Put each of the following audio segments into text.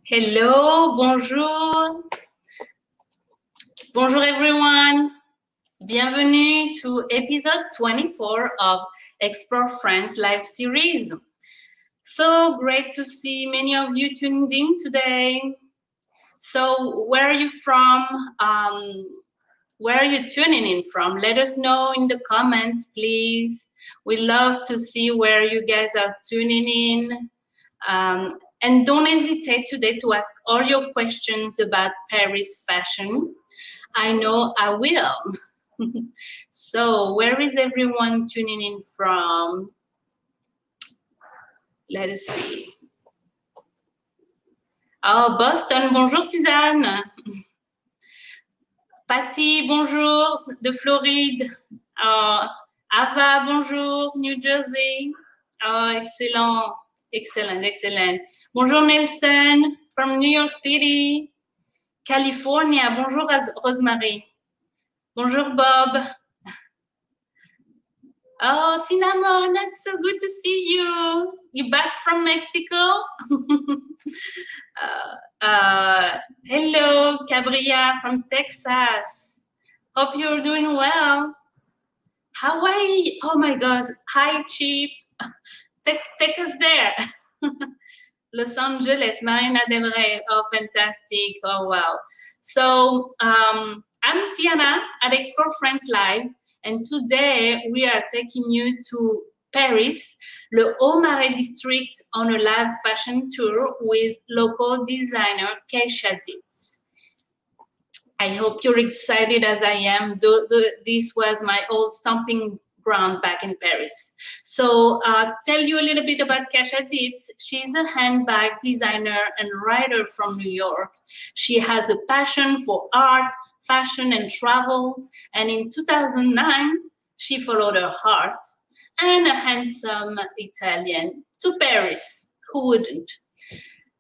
Hello, bonjour. Bonjour everyone. Bienvenue to episode 24 of Explore France live series. So great to see many of you tuned in today. So where are you from? Where are you tuning in from? Let us know in the comments, please. We love to see where you guys are tuning in. And don't hesitate today to ask all your questions about Paris fashion. I know I will. So where is everyone tuning in from? Let us see. Oh, Boston, bonjour Suzanne. Patty, bonjour, de Floride. Ava, bonjour, New Jersey. Oh, excellent. Excellent, excellent. Bonjour Nelson from New York City, California. Bonjour Rosemary. Bonjour Bob. Oh, Cinnamon, that's so good to see you. You back from Mexico? Hello, Cabria from Texas. Hope you're doing well. Hawaii. Oh my gosh. Hi, Chip. Take us there. Los Angeles, Marina del Rey. Oh, fantastic. Oh, wow. So I'm Tiana at Explore France Live, and today we are taking you to Paris, Le Marais district, on a live fashion tour with local designer Kasia Dietz. I hope you're excited as I am. This was my old stomping ground back in Paris. So tell you a little bit about Kasia Dietz. She's a handbag designer and writer from New York. She has a passion for art, fashion, and travel. And in 2009, she followed her heart and a handsome Italian to Paris. Who wouldn't?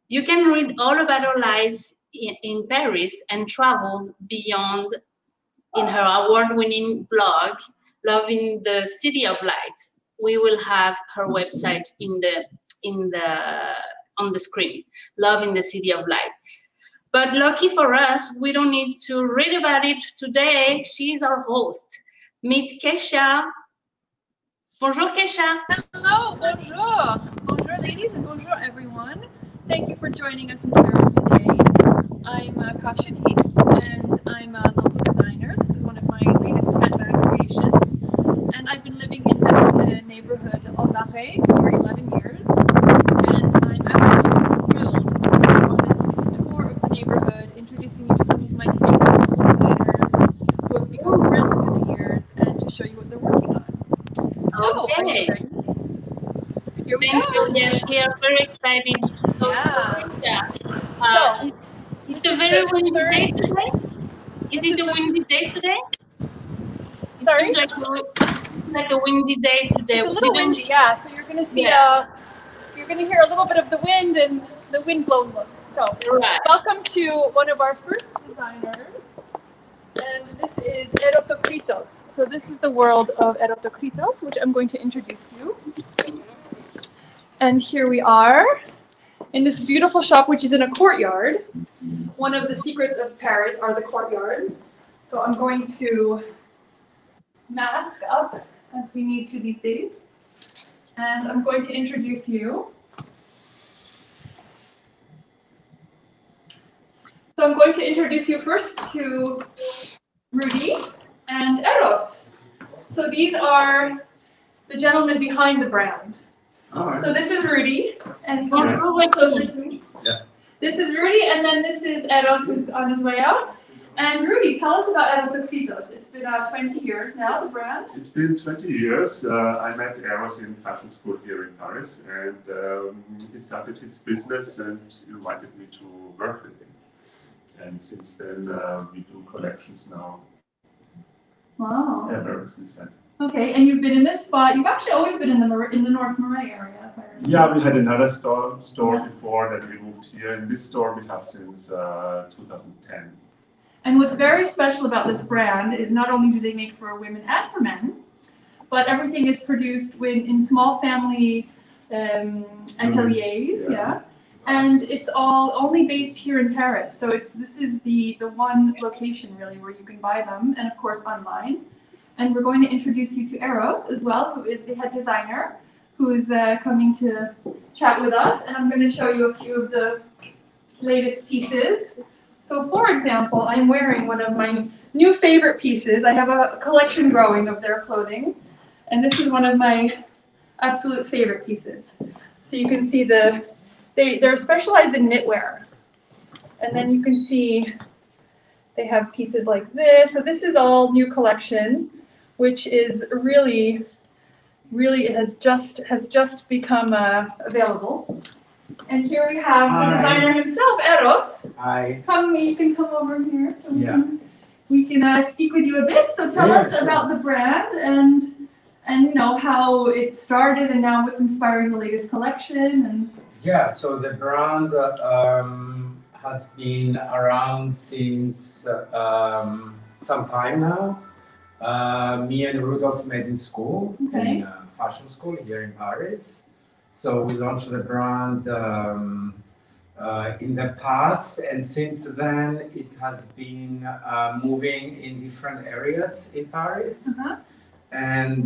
You can read all about her life in Paris and travels beyond in her award-winning blog, Loving the City of Light. We will have her website on the screen, Loving the City of Light. But lucky for us, we don't need to read about it today. She's our host. Meet Kasia. Bonjour, Kasia. Hello, bonjour. Bonjour, ladies, and bonjour, everyone. Thank you for joining us in Paris today. I'm Kasia Dietz, and I'm a local designer. This is one of my latest handbag creations. And I've been living in this neighborhood, Paris Le Marais, for 11 years. And I'm absolutely thrilled to be on this tour of the neighborhood, introducing you to some of my favorite local designers who have become friends through the years, and to show you what they're working on. So, Okay. Here we Thank go. you. Yes, we are very excited. So, Yeah. It's a very windy day today. Is it a windy day today? Sorry? It seems like a windy day today. It's a little windy, yeah. So you're going to see, you're going to hear a little bit of the wind and the wind blowing. So, welcome to one of our first designers. And this is Erotokritos. So this is the world of Erotokritos, which I'm going to introduce you. And here we are in this beautiful shop, which is in a courtyard. One of the secrets of Paris are the courtyards. So I'm going to mask up, as we need to these days. And I'm going to introduce you. So I'm going to introduce you first to Rudy and Eros. So these are the gentlemen behind the brand. Right. So this is Rudy, and come a little bit closer to me. Yeah. This is Rudy, and then this is Eros, who's on his way out. And Rudy, tell us about Erotokritos. It's been 20 years now, the brand. It's been 20 years. I met Eros in fashion school here in Paris, and he started his business and invited me to work with him. And since then, we do collections now. Wow. Ever since then. Okay, and you've been in this spot. You've actually always been in the North Marais area, if I remember. Yeah, we had another store before that we moved here. In this store we have since 2010. And what's very special about this brand is not only do they make for women and for men, but everything is produced in small family ateliers, and it's all only based here in Paris. So this is the one location really where you can buy them, and of course online. And we're going to introduce you to Eros as well, who is the head designer, who is coming to chat with us. And I'm going to show you a few of the latest pieces. So for example, I'm wearing one of my new favorite pieces. I have a collection growing of their clothing, and this is one of my absolute favorite pieces. So you can see they're specialized in knitwear. And then you can see they have pieces like this. So this is all new collection, which is really has just become available. And here we have the designer himself, Eros. Hi. You can come over here. So we can speak with you a bit. So tell us about the brand and you know how it started and now what's inspiring the latest collection. And yeah, so the brand has been around since some time now. Me and Rudolf met in school, in fashion school here in Paris. So we launched the brand in the past, and since then it has been moving in different areas in Paris. And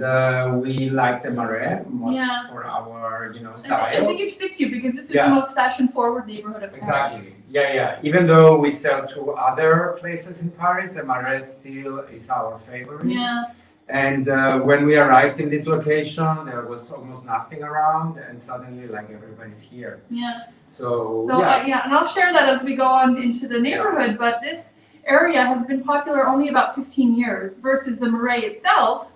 we like the Marais most for our, style. I think it fits you because this is the most fashion-forward neighborhood of Paris. Exactly. Yeah. Even though we sell to other places in Paris, the Marais still is our favorite. Yeah. And when we arrived in this location, there was almost nothing around, and suddenly, like, everybody's here. Yeah. So and I'll share that as we go on into the neighborhood. But this area has been popular only about 15 years versus the Marais itself,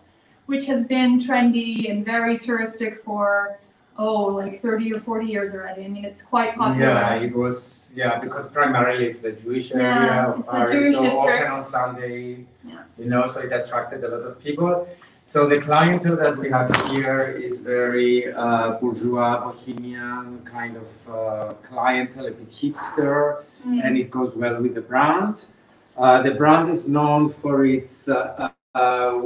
which has been trendy and very touristic for, like 30 or 40 years already. I mean, it's quite popular. Yeah, it was, because primarily it's the Jewish area of Paris, Jewish district. Open on Sunday, so it attracted a lot of people. So the clientele that we have here is very bourgeois, bohemian kind of clientele, a bit hipster, and it goes well with the brand. The brand is known for its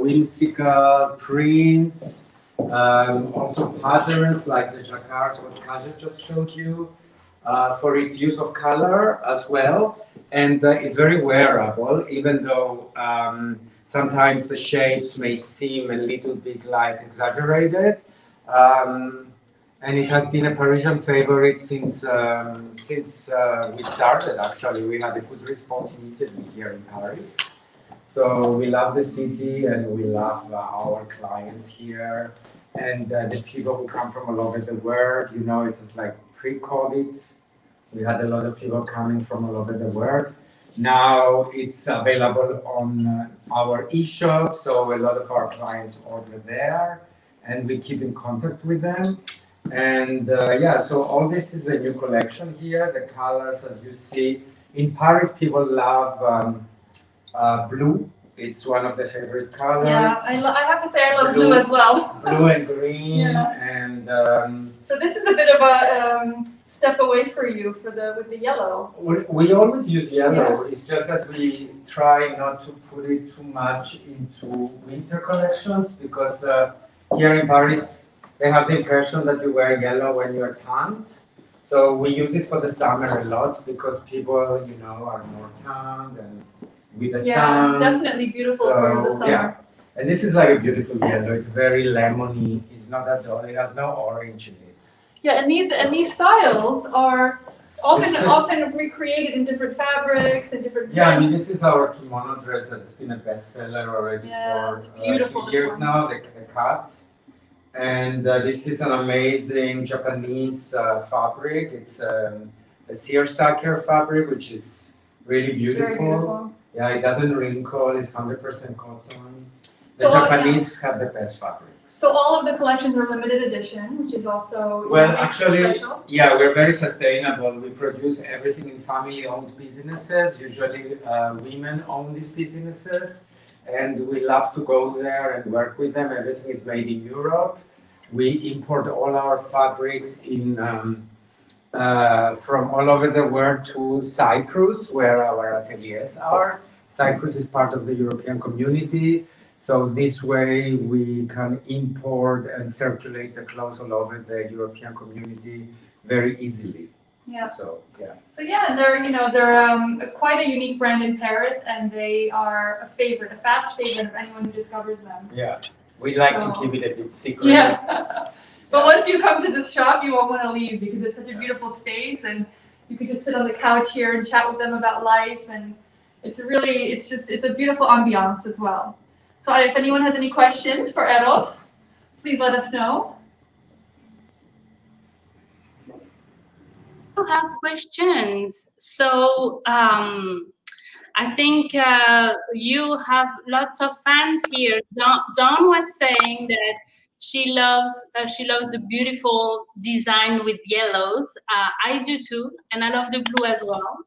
whimsical prints, also patterns like the jacquards, what Kasia just showed you, for its use of color as well, and it's very wearable, even though sometimes the shapes may seem a little bit like exaggerated, and it has been a Parisian favorite since we started. Actually, we had a good response immediately here in Paris. So we love the city and we love our clients here and the people who come from all over the world. It's just like pre-COVID. We had a lot of people coming from all over the world. Now it's available on our e-shop, so a lot of our clients order there and we keep in contact with them. And so all this is a new collection here. The colors, as you see, in Paris people love blue. It's one of the favorite colors. Yeah, I have to say I love blue as well. Blue and green, and so this is a bit of a step away for you with the yellow. We always use yellow. It's just that we try not to put it too much into winter collections because here in Paris they have the impression that you wear yellow when you're tanned. So we use it for the summer a lot because people, are more tanned and with the sun. Definitely beautiful for the summer. Yeah. And this is like a beautiful yellow. It's very lemony. It's not that dull. It has no orange in it. Yeah, and these styles are often recreated in different fabrics and different. Yeah, I mean, this is our kimono dress that has been a bestseller already for beautiful, 2 years now. The cut. And this is an amazing Japanese fabric. It's a seersucker fabric, which is really beautiful. Very beautiful. Yeah, it doesn't wrinkle. It's 100% cotton. The Japanese have the best fabric. So all of the collections are limited edition, which is also actually, special. Yeah, we're very sustainable. We produce everything in family-owned businesses. Usually, women own these businesses. And we love to go there and work with them. Everything is made in Europe. We import all our fabrics from all over the world to Cyprus, where our ateliers are. Cyprus is part of the European community. So this way we can import and circulate the clothes all over the European community very easily. Yeah. So yeah. So yeah, they're quite a unique brand in Paris, and they are a favorite, a fast favorite of anyone who discovers them. Yeah. We like to keep it a bit secret. Yeah. But once you come to this shop, you won't want to leave because it's such a beautiful space, and you could just sit on the couch here and chat with them about life, and it's a beautiful ambiance as well. So if anyone has any questions for Eros, please let us know. I have questions. So I think you have lots of fans here. Dawn was saying that she loves the beautiful design with yellows. I do too, and I love the blue as well.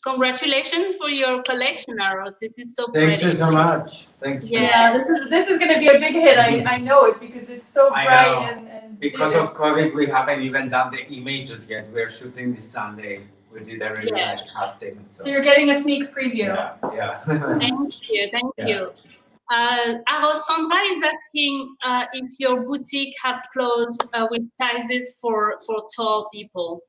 Congratulations for your collection, Eros. This is so pretty. Thank you so much. Thank you. Yeah, this is going to be a big hit. I know it because it's so bright and because of COVID, we haven't even done the images yet. We're shooting this Sunday. We did a really nice casting. So you're getting a sneak preview. Yeah. Thank you. Sandra is asking if your boutique have clothes with sizes for tall people.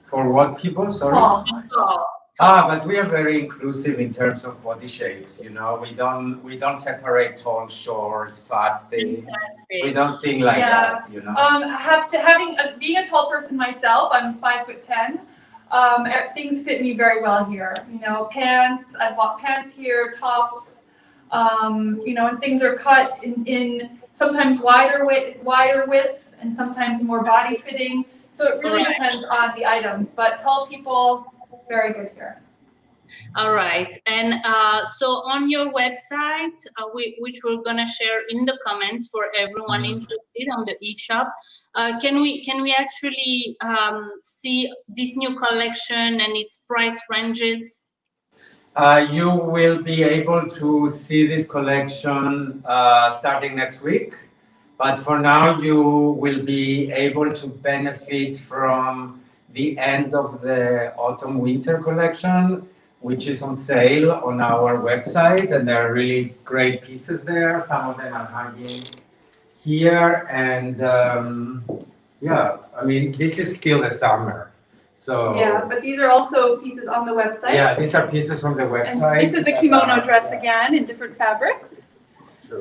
For what people? Sorry. Tall. But we are very inclusive in terms of body shapes. You know, we don't separate tall, short, fat, thin. We don't think like that. You know. Being a tall person myself, I'm 5'10". Things fit me very well here. You know, pants. I bought pants here, tops. You know, and things are cut in sometimes wider widths and sometimes more body fitting. So it really depends on the items. But tall people, very good here. All right, and so on your website, which we're gonna share in the comments for everyone interested on the e-shop, can we actually see this new collection and its price ranges? You will be able to see this collection starting next week. But for now, you will be able to benefit from the end of the autumn-winter collection, which is on sale on our website. And there are really great pieces there. Some of them are hanging here. And yeah, I mean, this is still the summer. So yeah, but these are also pieces on the website. Yeah, these are pieces on the website. And this is the kimono dress again in different fabrics.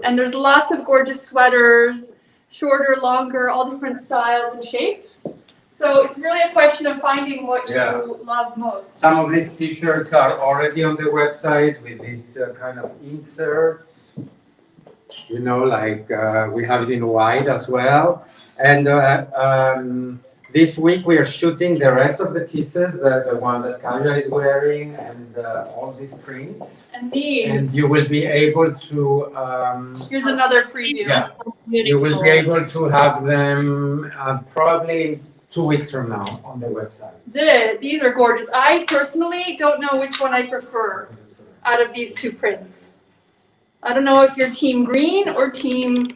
And there's lots of gorgeous sweaters, shorter, longer, all different styles and shapes. So it's really a question of finding what you love most. Some of these t-shirts are already on the website with these kind of inserts. You know, like we have it in white as well. And this week we are shooting the rest of the pieces, the one that Kasia is wearing, and all these prints. And these. And you will be able to. Here's another preview. Yeah, you will be able to have them probably 2 weeks from now on the website. These are gorgeous. I personally don't know which one I prefer out of these two prints. I don't know if you're team green or team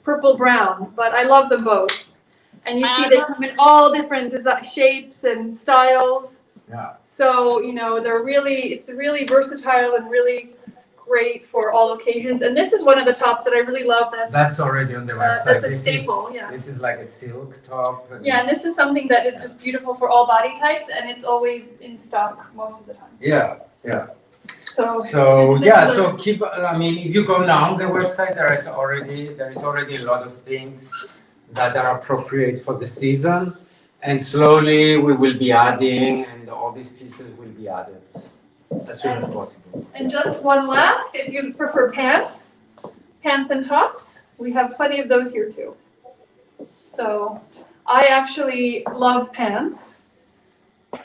purple brown, but I love them both. And you see they come in all different shapes and styles. Yeah. So, you know, it's really versatile and really great for all occasions. And this is one of the tops that I really love. That's already on the website. That's a staple, This is like a silk top. Yeah, and this is something that is just beautiful for all body types, and it's always in stock most of the time. Yeah, yeah. So yeah, so keep, I mean, if you go now on the website, there is already a lot of things that are appropriate for the season, and slowly we will be adding, and all these pieces will be added as soon as possible. And just one last, if you prefer pants and tops, we have plenty of those here too. So I actually love pants,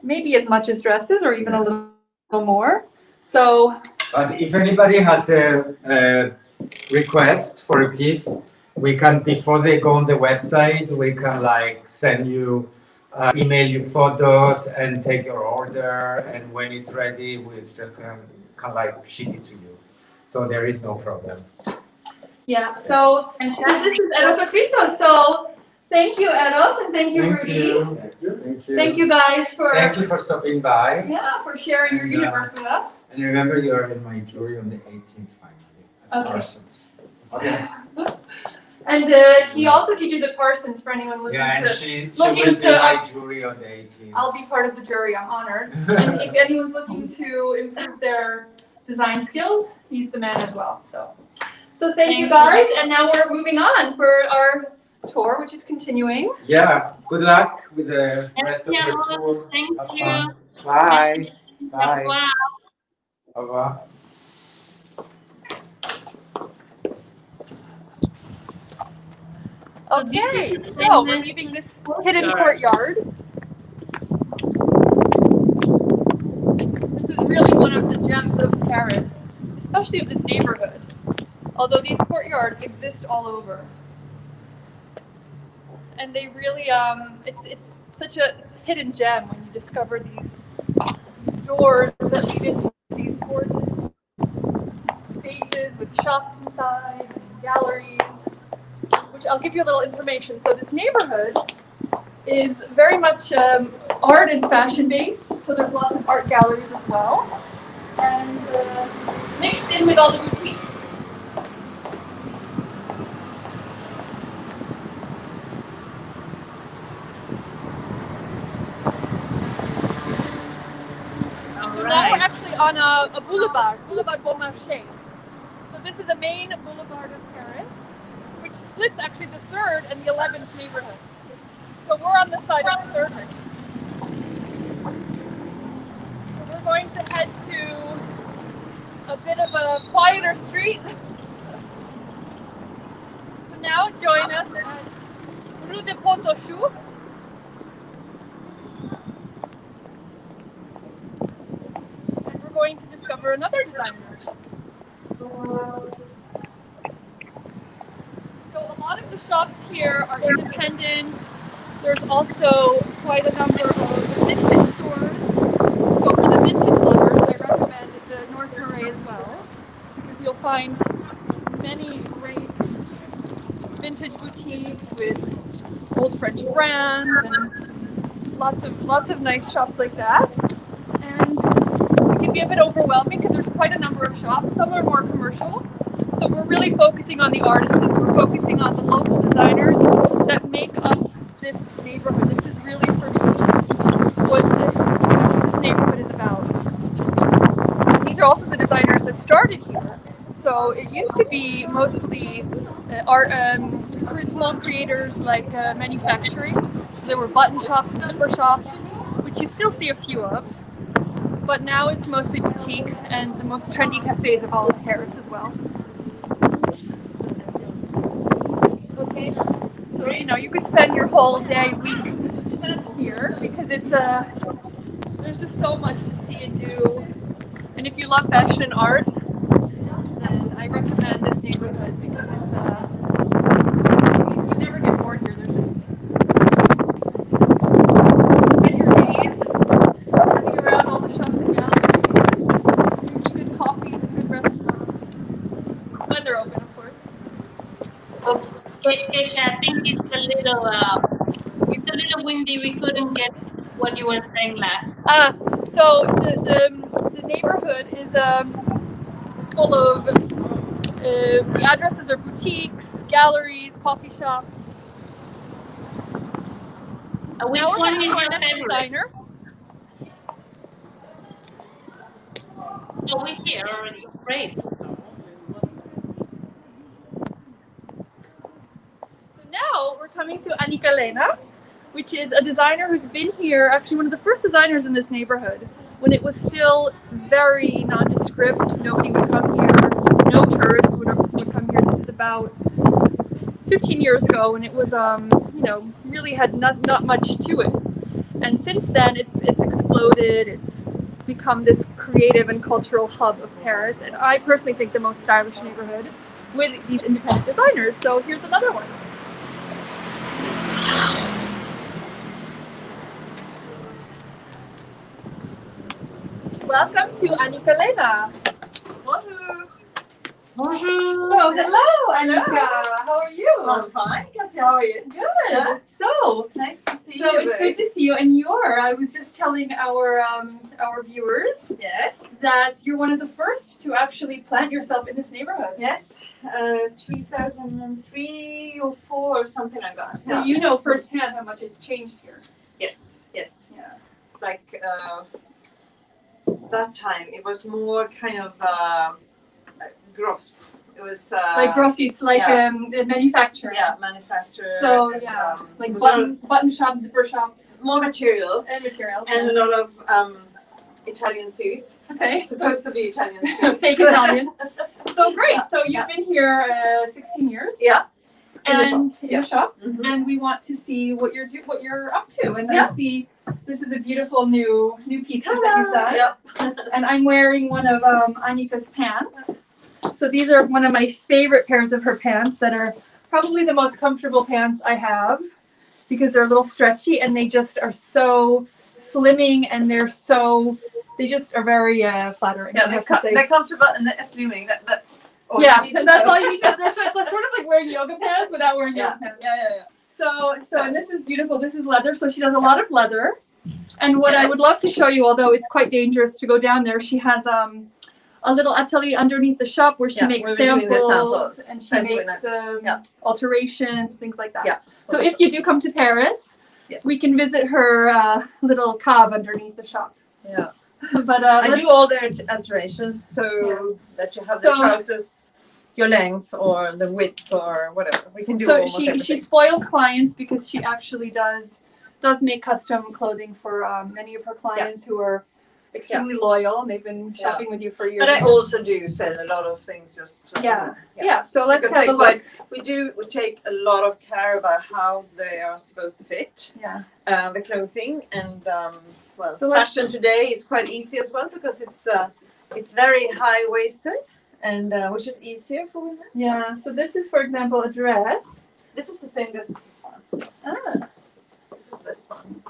maybe as much as dresses or even a little more. So, but if anybody has a request for a piece, we can, before they go on the website, we can like send you, email you photos and take your order, and when it's ready, we can like ship it to you. So there is no problem. Yeah. So this is Eros Paquito. So thank you, Eros, and thank you, Rudy. Thank you. Thank you guys for. Thank you for stopping by. Yeah, for sharing your universe with us. And remember, you are in my jury on the 18th finally. Okay. Parsons. Okay. And he also teaches at Parsons for anyone looking Yeah, and to. she will be my jury on the 18th. I'll be part of the jury. I'm honored. And if anyone's looking to improve their design skills, he's the man as well. So thank you guys. And now we're moving on for our tour, which is continuing. Yeah. Good luck with the rest of the tour. Thank Have you. fun. Bye. Bye. Wow. Au revoir. Okay, so we're leaving this hidden courtyard. This is really one of the gems of Paris, especially of this neighborhood. Although these courtyards exist all over. And they really, it's such a hidden gem when you discover these doors that lead into these gorgeous spaces with shops inside, and galleries. Which I'll give you a little information. So this neighborhood is very much art and fashion based. So there's lots of art galleries as well, and mixed in with all the boutiques. So now we're actually on a boulevard, Boulevard Bon Marché. So this is a main boulevard of Paris, which splits actually the 3rd and the 11th neighborhoods. So we're on the side of the 3rd. So we're going to head to a bit of a quieter street. So now join us at Rue de Pont-au-Choux. And we're going to discover another designer. A lot of the shops here are independent. There's also quite a number of vintage stores. So for the vintage lovers, I recommend the North Marais as well, because you'll find many great vintage boutiques with old French brands and lots of nice shops like that. And it can be a bit overwhelming because there's quite a number of shops. Some are more commercial. So we're really focusing on the artisans. We're focusing on the local designers that make up this neighborhood. This is really for me what this neighborhood is about. And these are also the designers that started here. So it used to be mostly small creators like manufacturing. So there were button shops and zipper shops, which you still see a few of. But now it's mostly boutiques and the most trendy cafes of all of Paris as well. Okay, so you could spend your whole day, weeks here because it's there's just so much to see and do. And if you love fashion and art, then I recommend this neighborhood because it's you never get bored here. There's just spend your days running around all the shops and galleries, drinking good coffees and good restaurants when they're open, of course. Oops. Kasia, I think it's a little windy. We couldn't get what you were saying last. So the neighborhood is full of the addresses are boutiques, galleries, coffee shops. Which one is your favorite? Designer. Oh, we're here already. Great. Now we're coming to Annika Lena, which is a designer who's been here, actually one of the first designers in this neighborhood, when it was still very nondescript. Nobody would come here, no tourists would come here. This is about 15 years ago, and it was, really had not much to it. And since then, it's exploded. It's become this creative and cultural hub of Paris, and I personally think the most stylish neighborhood with these independent designers. So here's another one. Welcome to Annika Lena. Bonjour. Bonjour. Oh, hello, Annika. How are you? I'm fine. Kasia, how are you? Good. Yeah. So Nice to see you. So it's good to see you, and I was just telling our viewers Yes. that you're one of the first to actually plant yourself in this neighborhood. Yes. 2003 or 4 or something like that. So you know firsthand how much it's changed here. Yes. Yes. Yeah. Like that time, it was more kind of gross. It was Like grossies, like manufacturing. Yeah, manufacturer. So and, like was a lot of button shops, zipper shops, more materials and a lot of Italian suits. Okay. It's supposed to be Italian suits. Fake Italian. So great. So you've been here 16 years. Yeah. In the shop, Mm-hmm. and we want to see what you're up to. And I see this is a beautiful new piece that you've done. Yep. And I'm wearing one of Anika's pants. So these are one of my favorite pairs of her pants that are probably the most comfortable pants I have because they're a little stretchy and they just are so slimming and they just are very flattering. Yeah, they're comfortable and they're assuming that. That's all all you need to. So it's sort of like wearing yoga pants without wearing yoga pants. Yeah. So and this is beautiful. This is leather. So she does a lot of leather. And what I would love to show you, although it's quite dangerous to go down there, she has a little atelier underneath the shop where she makes samples and she makes alterations, things like that. Yeah. So if you do come to Paris, we can visit her little cave underneath the shop. Yeah. But I do all their alterations so that you have the trousers your length or the width or whatever. We can do almost everything. She spoils clients because she actually does make custom clothing for many of her clients who are extremely loyal. They've been shopping with you for years. But I also do sell a lot of things just to, so let's have a look. We take a lot of care about how they are supposed to fit. The clothing and fashion today is quite easy as well because it's very high waisted and which is easier for women. Yeah. So this is, for example, a dress. This is the same dress as this one. This is this one.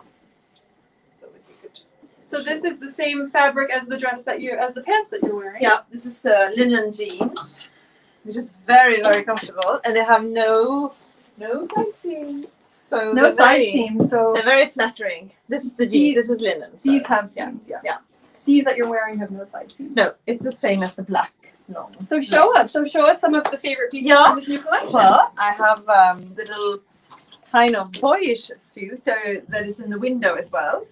So this is the same fabric as the pants that you're wearing. Yeah, this is the linen jeans, which is very, very comfortable, and they have no side seams. So no side seams. So they're very flattering. This is the jeans. This is linen. So, these have seams. Yeah. These that you're wearing have no side seams. No, it's the same as the black long. So show us some of the favorite pieces in this new collection. Well, I have the little kind of boyish suit that is in the window as well.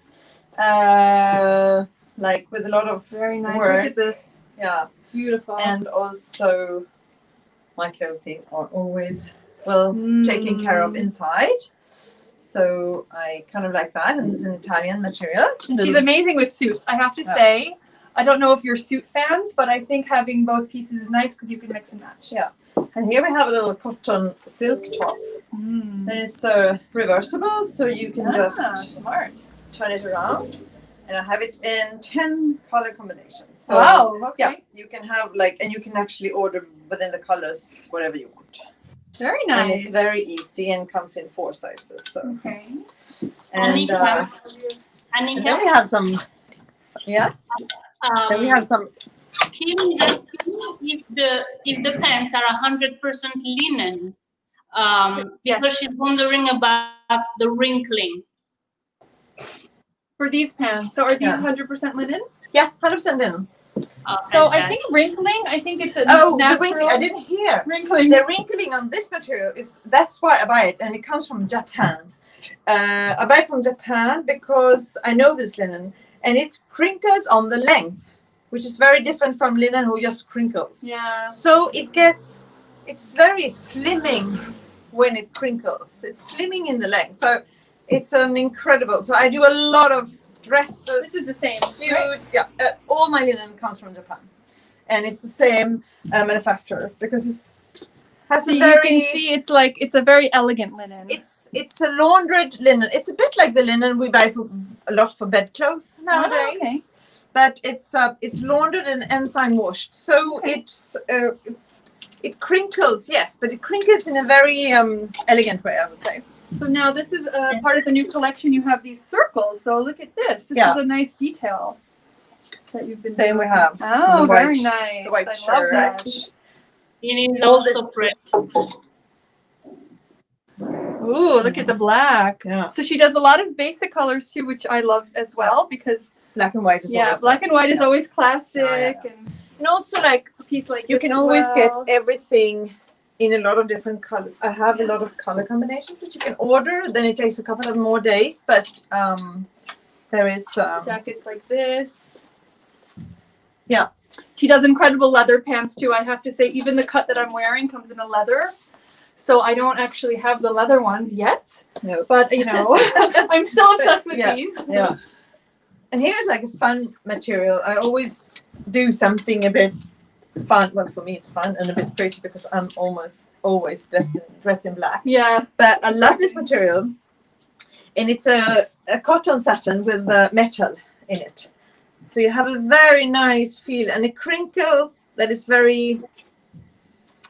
Like with a lot of very nice work. Look at this. Yeah. Beautiful. And also my clothing are always taken care of inside. So I kind of like that, and it's an Italian material. And she's amazing with suits. I have to say, I don't know if you're suit fans, but I think having both pieces is nice because you can mix and match. Yeah. And here we have a little cotton silk top that is reversible, so you can just turn it around. And I have it in 10 color combinations. So, yeah, you can have and you can actually order within the colors whatever you want. Very nice. And it's very easy and comes in 4 sizes. So. Okay. And then we have some. Yeah. Then we have some. If the pants are 100% linen, because she's wondering about the wrinkling. For these pants, so are these 100% linen? Yeah, 100% linen. So I think wrinkling. I think it's a natural. The wrinkling. I didn't hear wrinkling. The wrinkling on this material that's why I buy it, and it comes from Japan. I buy it from Japan because I know this linen, and it crinkles on the length, which is very different from linen who just crinkles. Yeah. So it's very slimming when it crinkles. It's slimming in the length. So it's an incredible. So I do a lot of dresses. This is the same. Suits. Right? Yeah. All my linen comes from Japan, and it's the same manufacturer because it has so a very. You can see it's a very elegant linen. It's a laundered linen. It's a bit like the linen we buy a lot for bedclothes nowadays. Okay. But it's laundered and enzyme washed, so it crinkles, yes, but it crinkles in a very elegant way, I would say. So now this is part of the new collection. You have these circles. So look at this. This is a nice detail that you've been doing. We have. Oh, very nice. The white I shirt. love that. It is also pretty. Ooh, look at the black. Yeah. So she does a lot of basic colors too, which I love as well because black and white is always black and white is always classic, and also like a piece like you this can as always get well. everything in a lot of different colors. I have a lot of color combinations that you can order. Then it takes a couple of more days, but there is jackets like this. Yeah. She does incredible leather pants too. I have to say, even the cut that I'm wearing comes in a leather. So I don't actually have the leather ones yet. No. But you know, I'm still obsessed with these. Yeah. And here's like a fun material. I always do something a bit fun. Well, for me it's fun and a bit crazy because I'm almost always dressed in black. Yeah. But I love this material. And it's a cotton satin with metal in it. So you have a very nice feel and a crinkle that is very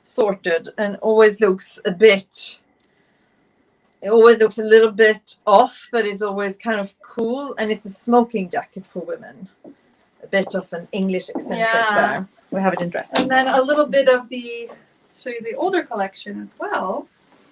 sorted and always looks a little bit off, but it's always kind of cool. And it's a smoking jacket for women. A bit of an English eccentric there. We have it in dress. And then a little bit of show you the older collection as well.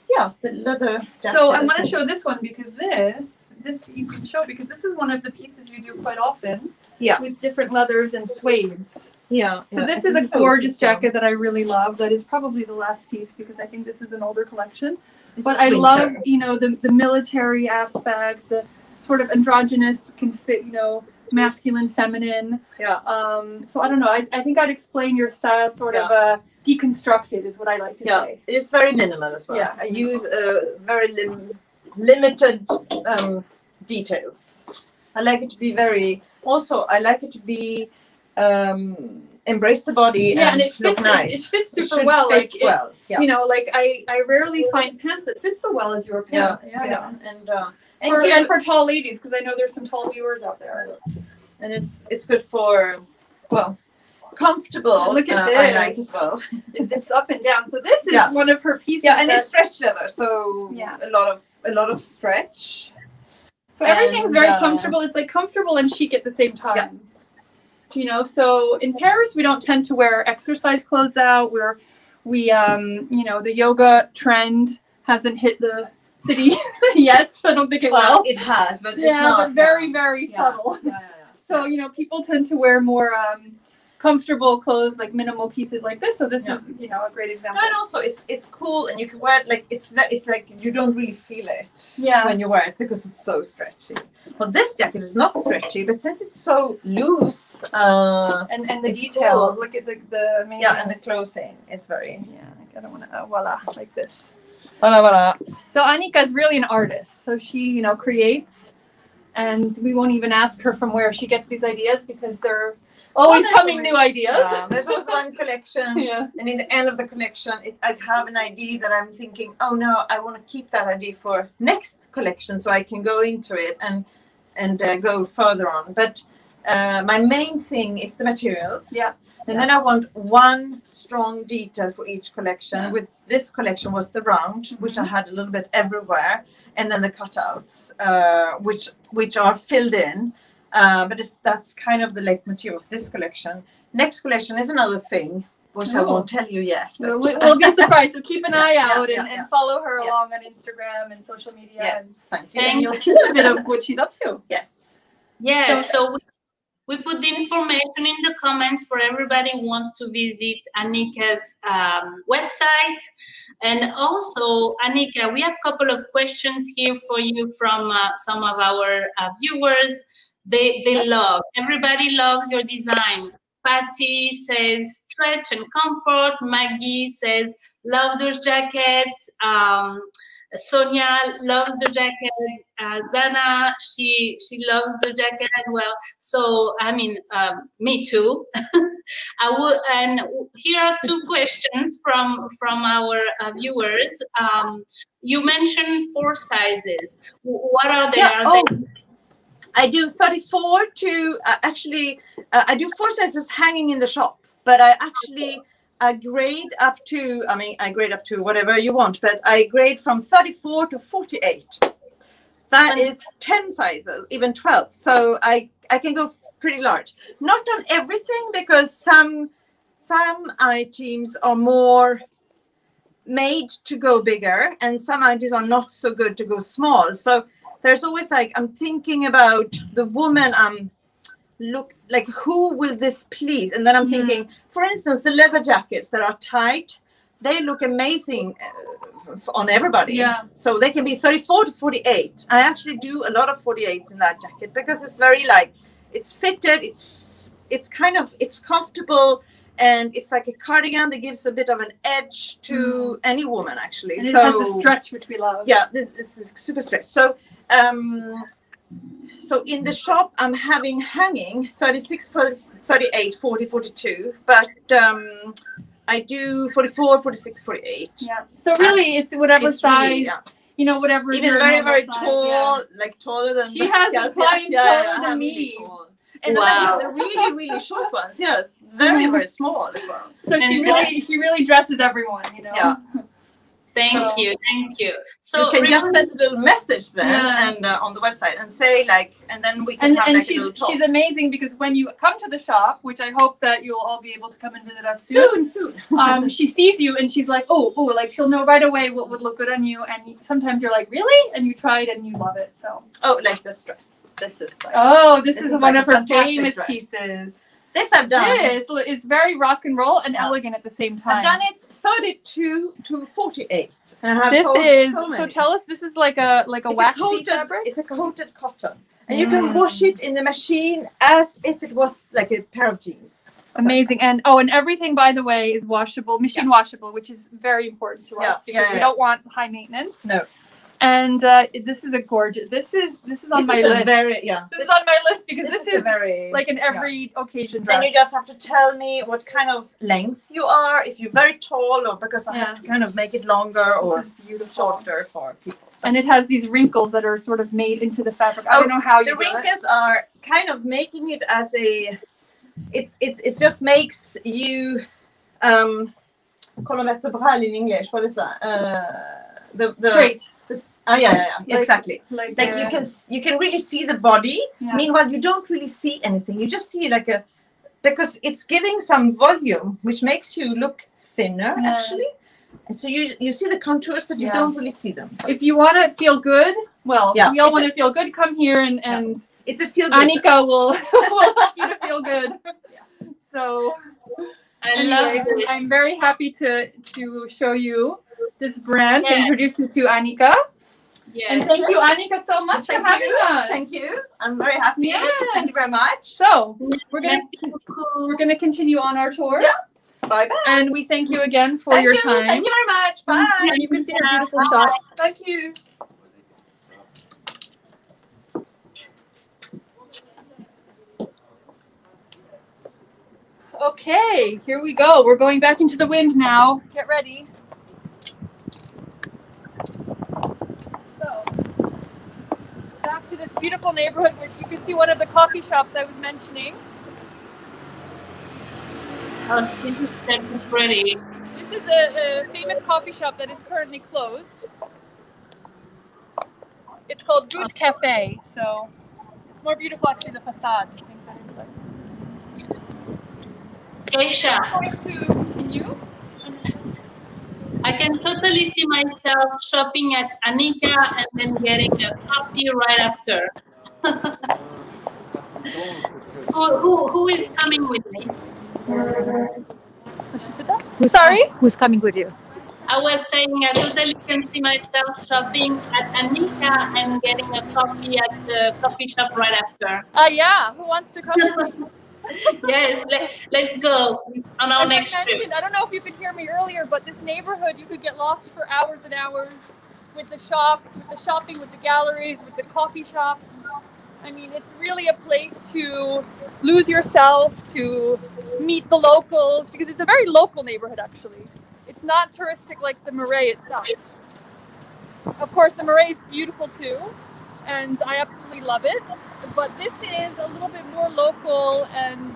Yeah, the leather jacket. So I want to show this one because this you can show because this is one of the pieces you do quite often. Yeah. With different leathers and suedes. Yeah. So this is a gorgeous jacket that I really love. That is probably the last piece because I think this is an older collection. But I love, you know, the military aspect, the sort of androgynous can fit, you know, masculine, feminine. Yeah. So I don't know. I think I'd explain your style sort of deconstructed is what I like to say. It's very minimal as well. Yeah. I use very limited details. I like it to be very. Also, I like it to be embrace the body and it look fits, nice. It fits super well. Fit well. You know, like I rarely find pants that fit so well as your pants. Yeah. And for tall ladies, because I know there's some tall viewers out there. And it's good for comfortable. Look at this. I like as well. It zips up and down. So this is one of her pieces. Yeah, and it's stretch leather, so a lot of stretch. So everything's very comfortable. It's like comfortable and chic at the same time. Yeah. You know, so in Paris we don't tend to wear exercise clothes out. We you know, the yoga trend hasn't hit the city yet, so I don't think it will. It has, but it's not. But very, very subtle. Yeah. So, you know, people tend to wear more comfortable clothes, like minimal pieces like this. So this is, you know, a great example. And also it's cool and you can wear it like it's like you don't really feel it when you wear it because it's so stretchy. Well, this jacket is not stretchy, but since it's so loose and the details, look at the amazing. Yeah, and the closing is very I don't want to voila, like this. Voila. So Annika is really an artist. So she, you know, creates, and we won't even ask her from where she gets these ideas because they're always coming new ideas. There's always one collection, and in the end of the collection, I have an idea that I'm thinking, oh no, I want to keep that idea for next collection, so I can go into it and go further on. But my main thing is the materials. Yeah. And then I want one strong detail for each collection. Yeah. With this collection was the round, which I had a little bit everywhere, and then the cutouts, which are filled in. But that's kind of the leitmotif of this collection. Next collection is another thing, which I won't tell you yet. We'll be surprised. So keep an eye out and follow her along on Instagram and social media. Yes, thank you. And you'll see a bit of what she's up to. Yes. Yes. So we put the information in the comments for everybody who wants to visit Annika's website. And also, Annika, we have a couple of questions here for you from some of our viewers. They love, everybody loves your design. Patty says stretch and comfort. Maggie says love those jackets. Sonia loves the jacket. Zana, she loves the jacket as well. So I mean, me too. And here are two questions from our viewers. You mentioned 4 sizes. What are they? I do 34 to I do 4 sizes hanging in the shop, but I actually grade up to, I grade up to whatever you want, but I grade from 34 to 48. That is 10 sizes, even 12. So I can go pretty large. Not on everything, because some items are more made to go bigger, and some ideas are not so good to go small. So there's always like, I'm thinking about the woman look like, who will this please? And then I'm thinking, for instance, the leather jackets that are tight, they look amazing on everybody. Yeah. So they can be 34 to 48. I actually do a lot of 48s in that jacket because it's very like, it's fitted, it's kind of, it's comfortable, and it's like a cardigan that gives a bit of an edge to any woman actually. And it has a stretch, which we love. Yeah, this is super stretch. So so in the shop I'm having hanging 36, 38, 40, 42, but I do 44, 46, 48. Yeah. So really, it's whatever it's size, really, you know, whatever. Even very tall, like taller than. She has clients taller than me. Really tall. And then the really short ones, yes, very small as well. So she really dresses everyone, you know. Yeah. Thank you. So you can just send a little message then and on the website and say like, and then we can have like a little talk. She's amazing because when you come to the shop, which I hope that you'll all be able to come and visit us soon. She sees you and she's like, oh, like she'll know right away what would look good on you. And sometimes you're like, really? And you try it and you love it. So. Oh, like this dress. This is like. Oh, this is one of her famous pieces. This I've done. It's very rock and roll and elegant at the same time. I've done it 32 to 48. And I have so tell us, this is like a waxy fabric? It's a coated cotton. And you can wash it in the machine as if it was like a pair of jeans. Amazing. And everything, by the way, is washable, machine washable, which is very important to us because we don't want high maintenance. No. And this is a gorgeous. This is on my list. This is on my list because this is very like an every occasion dress. And you just have to tell me what kind of length you are. If you're very tall, or because I have to kind of make it longer or shorter for people. And it has these wrinkles that are sort of made into the fabric. I don't know how you do it. The wrinkles are kind of making it as a. It just makes you. Colonne in English. What is that? The straight. Exactly. Like you can really see the body. Yeah. Meanwhile, you don't really see anything. You just see like because it's giving some volume, which makes you look thinner actually. And so you see the contours, but you don't really see them. So. If you want to feel good, we all want to feel good. Come here and it's a feel good. Annika will help you to feel good. So I'm very happy to show you this brand and introduce you to Annika. Yes. And thank you, Annika, so much for having us. Thank you. I'm very happy. Yes. Thank you very much. So we're gonna continue on our tour. Yeah. Bye bye. And we thank you again for your time. Thank you very much. Bye. And you can see our beautiful shop. Thank you. Okay, here we go. We're going back into the wind now. Get ready. So, back to this beautiful neighborhood, which you can see one of the coffee shops I was mentioning. Oh, this is pretty. This is a famous coffee shop that is currently closed. It's called Good Cafe, so it's more beautiful actually the facade, I think, than inside. Kasia, I'm going to continue. I can totally see myself shopping at Annika and then getting a coffee right after. Who is coming with me? Sorry? Who's coming with you? I was saying I totally can see myself shopping at Annika and getting a coffee at the coffee shop right after. Yeah. Who wants to come? Yes, let's go on our next trip. I don't know if you could hear me earlier, but this neighborhood, you could get lost for hours and hours with the shops, with the shopping, with the galleries, with the coffee shops. I mean, it's really a place to lose yourself, to meet the locals, because it's a very local neighborhood, actually. It's not touristic like the Marais itself. Of course, the Marais is beautiful too, and I absolutely love it. But this is a little bit more local, and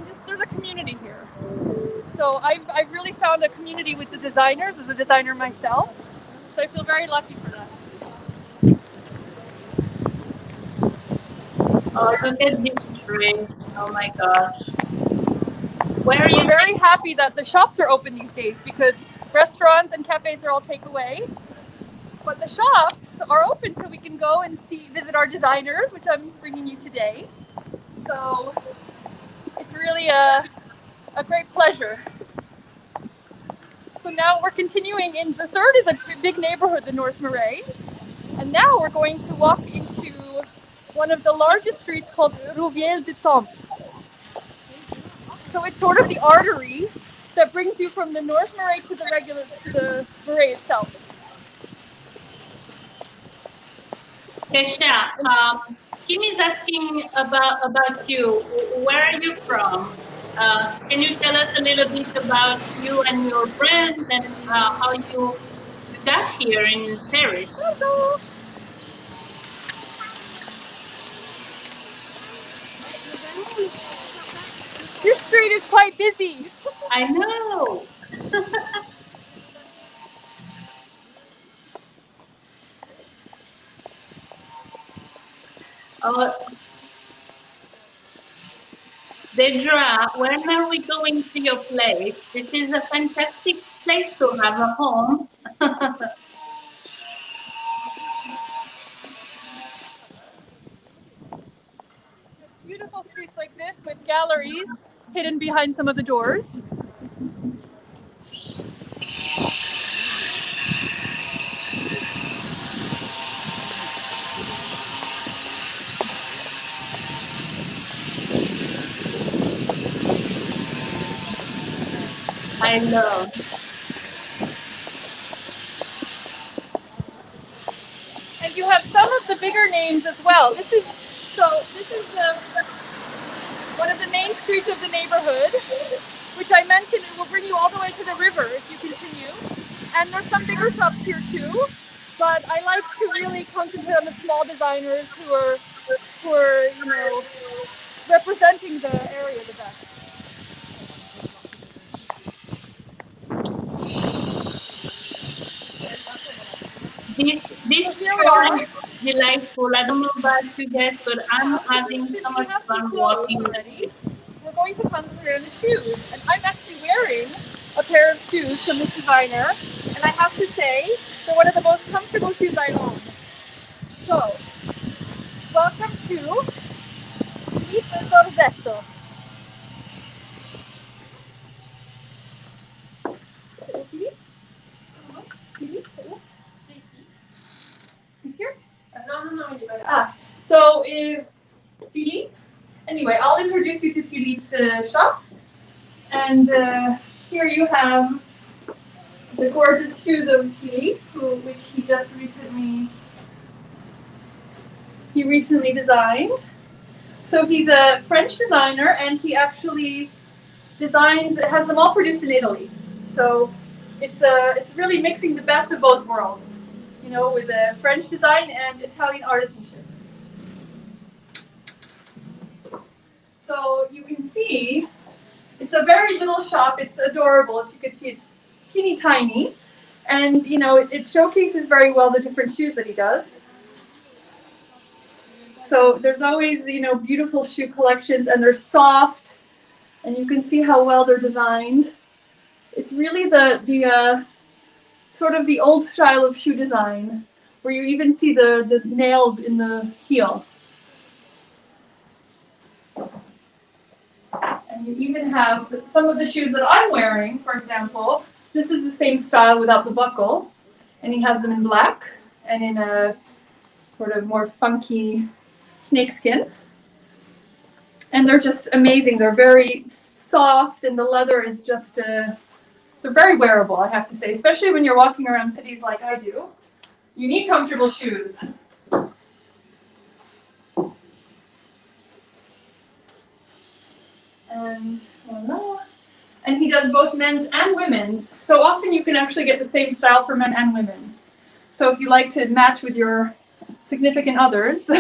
just there's a community here. So I've really found a community with the designers, as a designer myself. So I feel very lucky for that. Oh, look at these trees. Oh my gosh. Where are you? I'm very happy that the shops are open these days, because Restaurants and cafes are all takeaway. But the shops are open so we can go and visit our designers, which I'm bringing you today. So it's really a great pleasure. So now we're continuing in, the third is a big neighborhood, the North Marais. And now we're going to walk into one of the largest streets called Ruelle du Temple. So it's sort of the artery that brings you from the North Marais to the Marais itself. Kasia, Kim is asking about you. Where are you from? Can you tell us a little bit about you and your brand and how you got here in Paris? Hello. This street is quite busy. I know. Deidra, when are we going to your place? This is a fantastic place to have a home. Beautiful streets like this with galleries hidden behind some of the doors. I love. And you have some of the bigger names as well. This is one of the main streets of the neighborhood, which I mentioned it will bring you all the way to the river if you continue. And there's some bigger shops here too, but I like to really concentrate on the small designers who are representing the area the best. This tour is delightful. I don't know about you guys, but I'm having so much fun walking. We're going to concentrate on the shoes, and I'm actually wearing a pair of shoes from this designer, and I have to say they're one of the most comfortable shoes I own. So, welcome to Philippe Sorzetto. So, Philippe, anyway, I'll introduce you to Philippe's shop. And here you have the gorgeous shoes of Philippe, which he just recently designed. So he's a French designer, and he actually has them all produced in Italy. So it's really mixing the best of both worlds, with a French design and Italian artisanship. So you can see, it's a very little shop. It's adorable. If you can see, it's teeny tiny. And, it showcases very well the different shoes that he does. So there's always, beautiful shoe collections, and they're soft. And you can see how well they're designed. It's really the sort of the old style of shoe design, where you even see the nails in the heel. And you even have some of the shoes that I'm wearing, for example. This is the same style without the buckle. And he has them in black and in a sort of more funky snakeskin. And they're just amazing. They're very soft, and the leather is just, they're very wearable, I have to say, especially when you're walking around cities like I do. You need comfortable shoes. And voila. And he does both men's and women's. So often you can actually get the same style for men and women. So if you like to match with your significant others,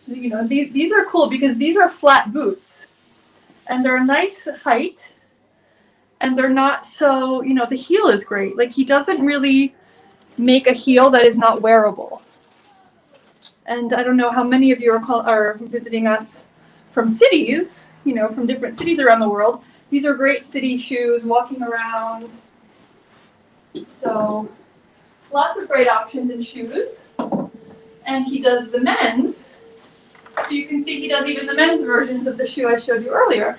these are cool because these are flat boots. And they're a nice height. And they're not so, the heel is great. Like, he doesn't really make a heel that is not wearable. And I don't know how many of you are visiting us from cities, from different cities around the world. These are great city shoes, walking around. So lots of great options in shoes. And he does the men's. So you can see he does even the men's versions of the shoe I showed you earlier.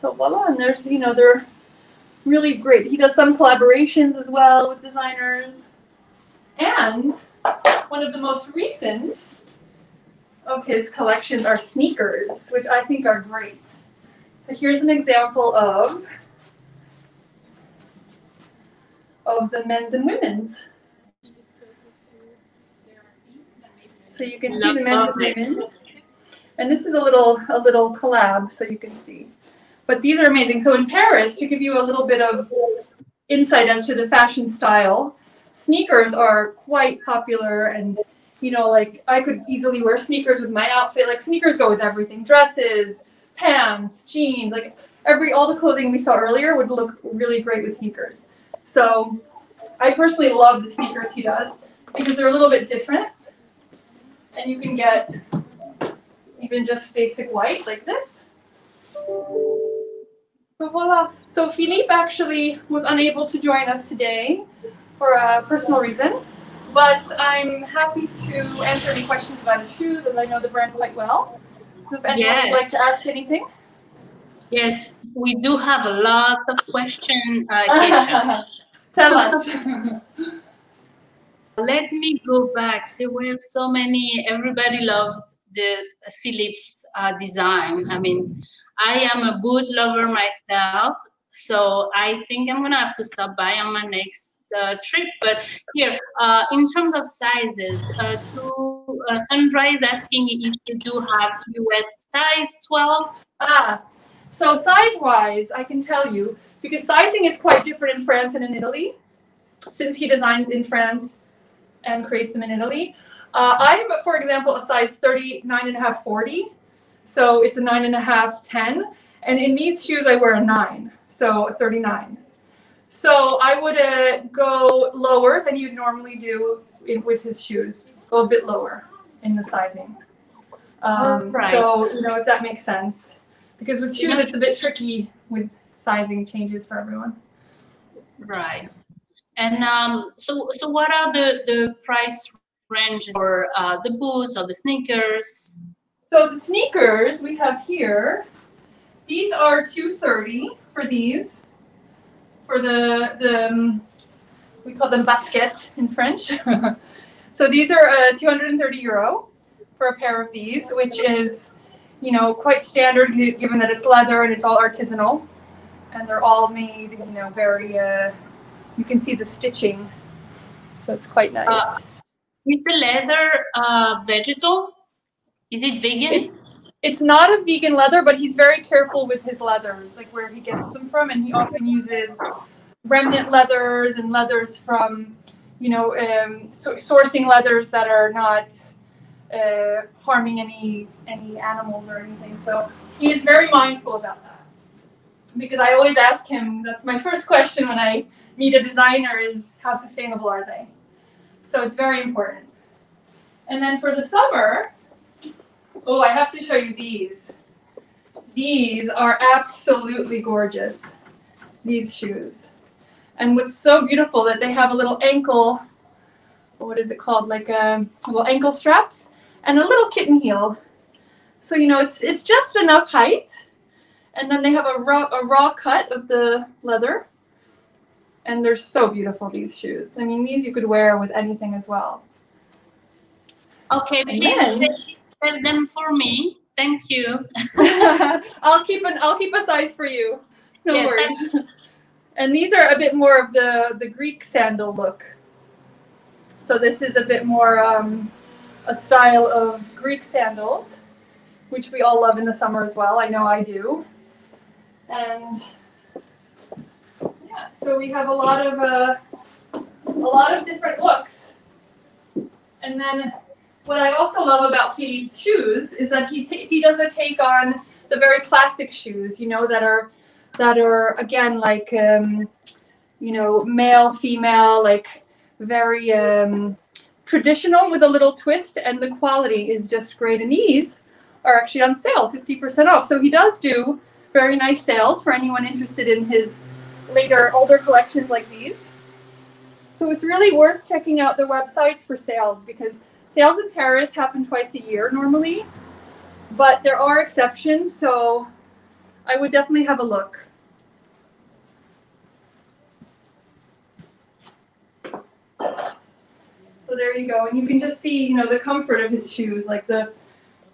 So voila, and there's, you know, they're really great. He does some collaborations as well with designers. And one of the most recent of his collections are sneakers, which I think are great. So here's an example of the men's and women's. So you can see the men's and women's. And this is a little collab, so you can see. But these are amazing. So in Paris, to give you a little bit of insight as to the fashion style, sneakers are quite popular, and you know, like I could easily wear sneakers with my outfit. Like sneakers go with everything: dresses, pants, jeans. Like all the clothing we saw earlier would look really great with sneakers. So I personally love the sneakers he does because they're a little bit different, and you can get even just basic white like this. So voila. So Philippe actually was unable to join us today for a personal reason, but I'm happy to answer any questions about his shoes, as I know the brand quite well. So if anyone would like to ask anything. Yes, we do have a lot of questions, Kasia. Tell us. Let me go back. There were so many. Everybody loved the Philippe's design. I mean, I am a boot lover myself, so I think I'm gonna have to stop by on my next trip. But here, in terms of sizes, Sandra is asking if you do have US size 12. So size-wise, I can tell you, because sizing is quite different in France and in Italy, since he designs in France and creates them in Italy. I'm, for example, a size 39.5, 40. So it's a 9.5, 10. And in these shoes, I wear a 9, so a 39. So I would go lower than you'd normally do with his shoes. Go a bit lower in the sizing. Right. So, you know, if that makes sense. Because with shoes, it's a bit tricky with sizing changes for everyone. Right. And so what are the price ranges for the boots or the sneakers? So the sneakers we have here, these are $230 for these. For the we call them baskets in French. So these are 230 euro for a pair of these, which is, you know, quite standard given that it's leather and it's all artisanal, and they're all made, you know, very. You can see the stitching, so it's quite nice. Is the leather vegetal? Is it vegan? It's not a vegan leather, but he's very careful with his leathers, like where he gets them from, and he often uses remnant leathers and leathers from, you know, sourcing leathers that are not harming any animals or anything. So he is very mindful about that. Because I always ask him, that's my first question when I meet a designer, is how sustainable are they? So it's very important. And then for the summer, oh, I have to show you these. These are absolutely gorgeous, these shoes. And what's so beautiful that they have a little ankle, what is it called, like little ankle straps, and a little kitten heel. So, you know, it's just enough height. And then they have a raw cut of the leather. And they're so beautiful, these shoes. I mean, these you could wear with anything as well. Okay, please save them for me. Thank you. I'll keep a size for you. No worries. And these are a bit more of the Greek sandal look. So this is a bit more a style of Greek sandals, which we all love in the summer as well. I know I do. And yeah, so we have a lot of different looks. And then what I also love about Philippe's shoes is that he does a take on the very classic shoes, you know, that are again like you know, male, female, like very traditional with a little twist, and the quality is just great. And these are actually on sale, 50% off. So he does do very nice sales for anyone interested in his older collections like these. So it's really worth checking out their websites for sales, because sales in Paris happen twice a year normally, but there are exceptions, so I would definitely have a look. So there you go, and you can just see, you know, the comfort of his shoes. Like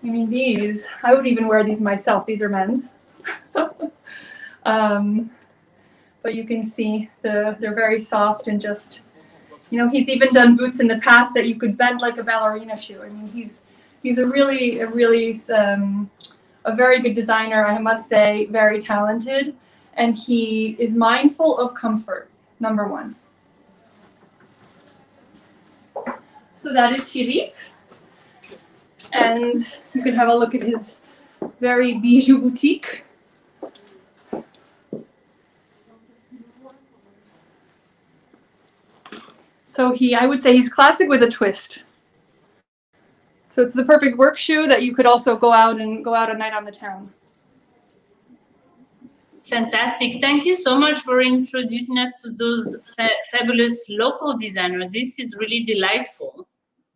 these, I would even wear these myself. These are men's. But you can see they're very soft and just, you know, he's even done boots in the past that you could bend like a ballerina shoe. I mean, he's a very good designer, I must say, very talented, and he is mindful of comfort, number one. So that is Philippe, and you can have a look at his very bijou boutique. So I would say he's classic with a twist. So it's the perfect work shoe that you could also go out at night on the town. Fantastic. Thank you so much for introducing us to those fabulous local designers. This is really delightful.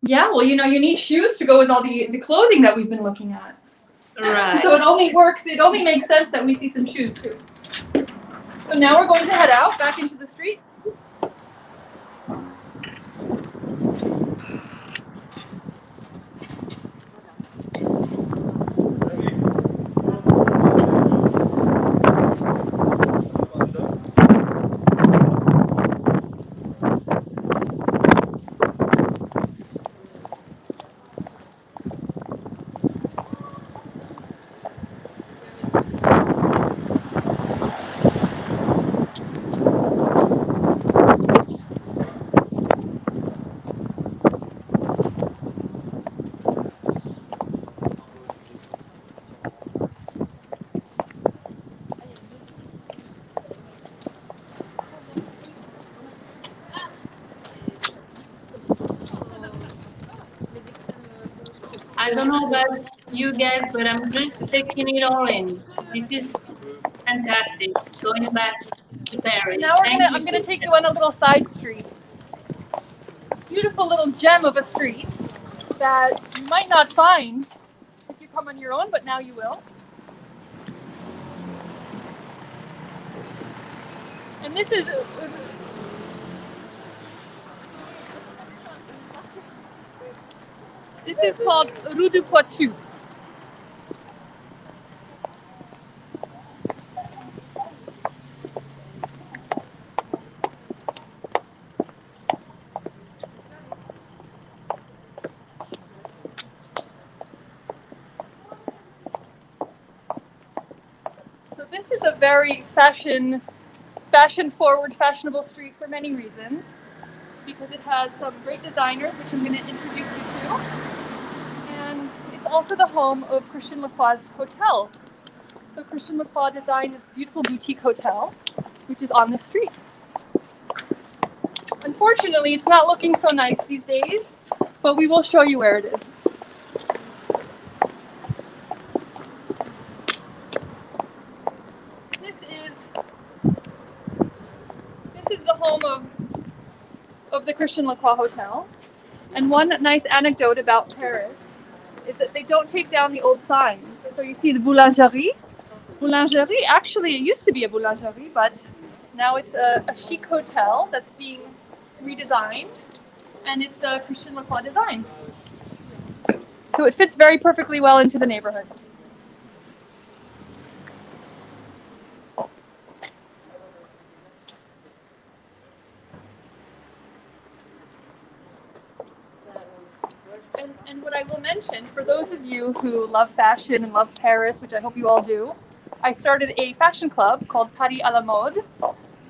Yeah, well, you know, you need shoes to go with all the clothing that we've been looking at. Right. So it only makes sense that we see some shoes too. So now we're going to head out back into the street. I don't know about you guys, but I'm just taking it all in. This is fantastic. Going back to Paris. Now I'm gonna take you on a little side street. Beautiful little gem of a street that you might not find if you come on your own, but now you will. And this is called Rue du Poitou. So this is a very fashion-forward, fashionable street for many reasons, because it has some great designers, which I'm going to introduce you to. And it's also the home of Christian Lacroix's hotel. So Christian Lacroix designed this beautiful boutique hotel, which is on the street. Unfortunately, it's not looking so nice these days, but we will show you where it is. This is the home of the Christian Lacroix hotel. And one nice anecdote about Paris is that they don't take down the old signs. So you see the boulangerie. Boulangerie, actually it used to be a boulangerie, but now it's a chic hotel that's being redesigned, and it's a Christian Lacroix design. So it fits very perfectly well into the neighborhood. And what I will mention, for those of you who love fashion and love Paris, which I hope you all do, I started a fashion club called Paris à la Mode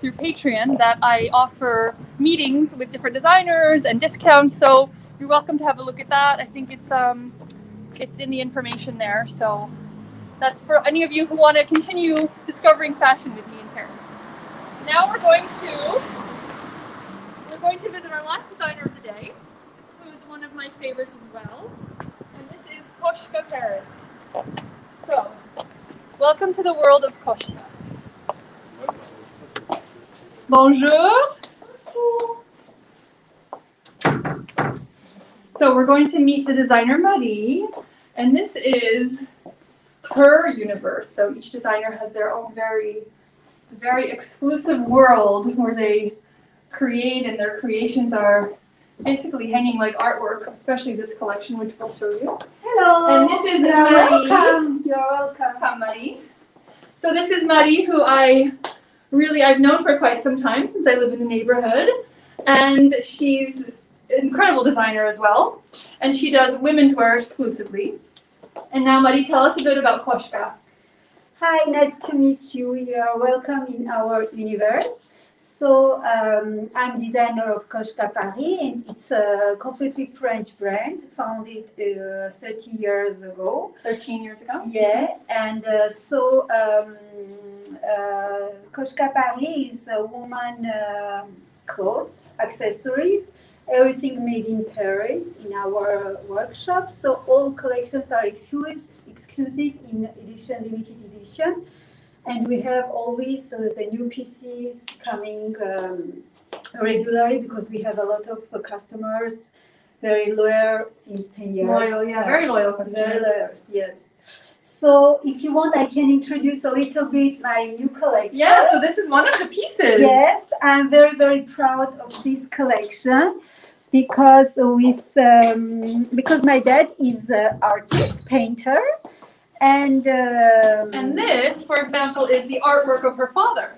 through Patreon that I offer meetings with different designers and discounts. So you're welcome to have a look at that. I think it's in the information there. So that's for any of you who want to continue discovering fashion with me in Paris. Now we're going to visit our last designer of the day, who is one of my favorites as well. And this is Koshka Paris. So, welcome to the world of Koshka. Bonjour. So we're going to meet the designer Marie, and this is her universe. So each designer has their own very exclusive world where they create, and their creations are basically hanging like artwork, especially this collection, which we'll show you. Hello. And this is You're Marie. welcome. You're welcome. Hi, Marie. So this is Marie, who I've known for quite some time, since I live in the neighborhood. And she's an incredible designer as well. And she does women's wear exclusively. And now, Marie, tell us a bit about Koshka. Hi, nice to meet you. You are welcome in our universe. So I'm designer of Koshka Paris, and it's a completely French brand, founded 30 years ago. 13 years ago? Yeah, and Koshka Paris is a woman clothes, accessories, everything made in Paris in our workshop. So all collections are exclusive in edition, limited edition. And we have always the new pieces coming regularly, because we have a lot of customers, very loyal since 10 years. Loyal, yeah, very loyal customers. Very loyal, yes. So if you want, I can introduce a little bit my new collection. Yeah, so this is one of the pieces. Yes, I'm very, very proud of this collection, because my dad is an artist, painter. And this, for example, is the artwork of her father.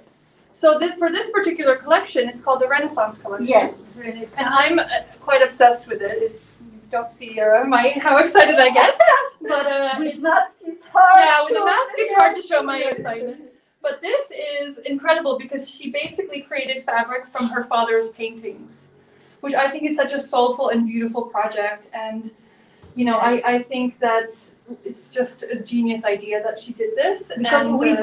So for this particular collection, it's called the Renaissance collection. Yes, Renaissance. And I'm quite obsessed with it. If you don't see how excited I get. But with mask it's hard. Yeah, with the mask it's hard to show my excitement. But this is incredible, because she basically created fabric from her father's paintings, which I think is such a soulful and beautiful project. And I think that it's just a genius idea that she did this. Because and, with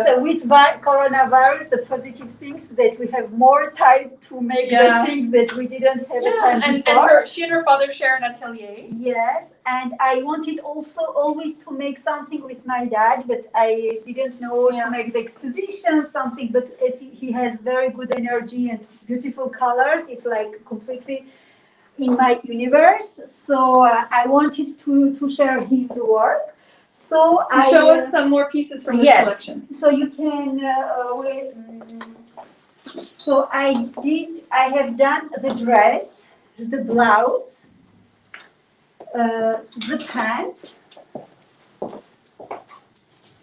coronavirus, the positive things that we have more time to make the things that we didn't have the time before. And she and her father share an atelier. Yes, and I wanted also always to make something with my dad, but I didn't know to make the exposition, something. But as he has very good energy and beautiful colors, it's like completely in my universe, so I wanted to share his work. So show us some more pieces from this collection. So you can. So I have done the dress, the blouse, the pants.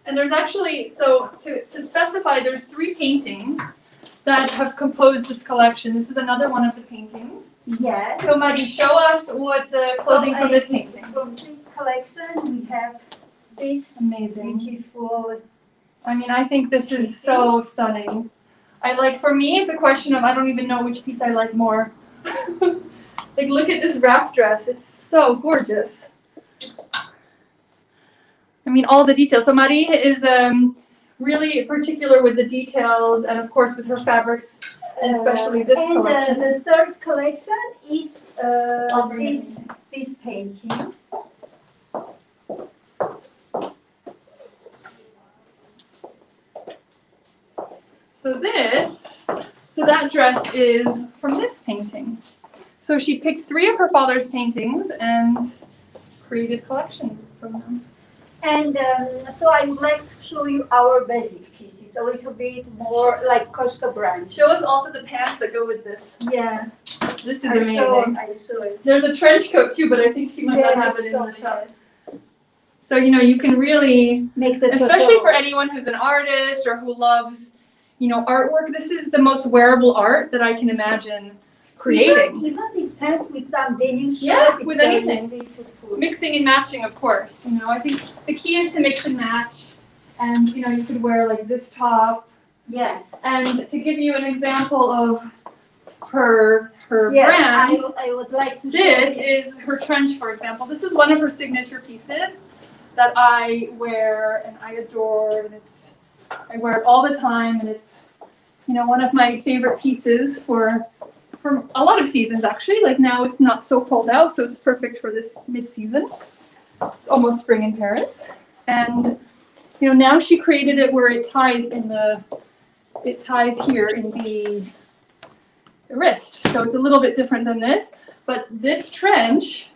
And there's actually, so to specify, there's 3 paintings that have composed this collection. This is another one of the paintings. Yes. So Marie, show us what the clothing from this painting. From this collection, we have this beautiful. I mean, I think this is so stunning. For me, it's a question of I don't even know which piece I like more. Like, look at this wrap dress. It's so gorgeous. I mean, all the details. So Marie is really particular with the details, and of course with her fabrics. And especially this collection. And the third collection is this painting. So that dress is from this painting. So she picked 3 of her father's paintings and created a collection from them. And so I would like to show you our basic pieces, a little bit more like Koshka brand. Show us also the pants that go with this. Yeah. This is amazing. I show it. There's a trench coat too, but I think you might not have it in the shop. So, you can really, especially for anyone who's an artist or who loves, artwork, this is the most wearable art that I can imagine creating. Even these pants with some denim shirt. Yeah, with anything. Mixing and matching, of course. I think the key is to mix and match. And, you could wear like this top. Yeah. And to give you an example of her brand, I would like to this is her trench, for example. This is one of her signature pieces that I wear and I adore, and I wear it all the time, and it's one of my favorite pieces for a lot of seasons, actually. Like now it's not so cold out, so it's perfect for this mid-season. It's almost spring in Paris. And now she created it where it ties here in the wrist. So it's a little bit different than this, but this trench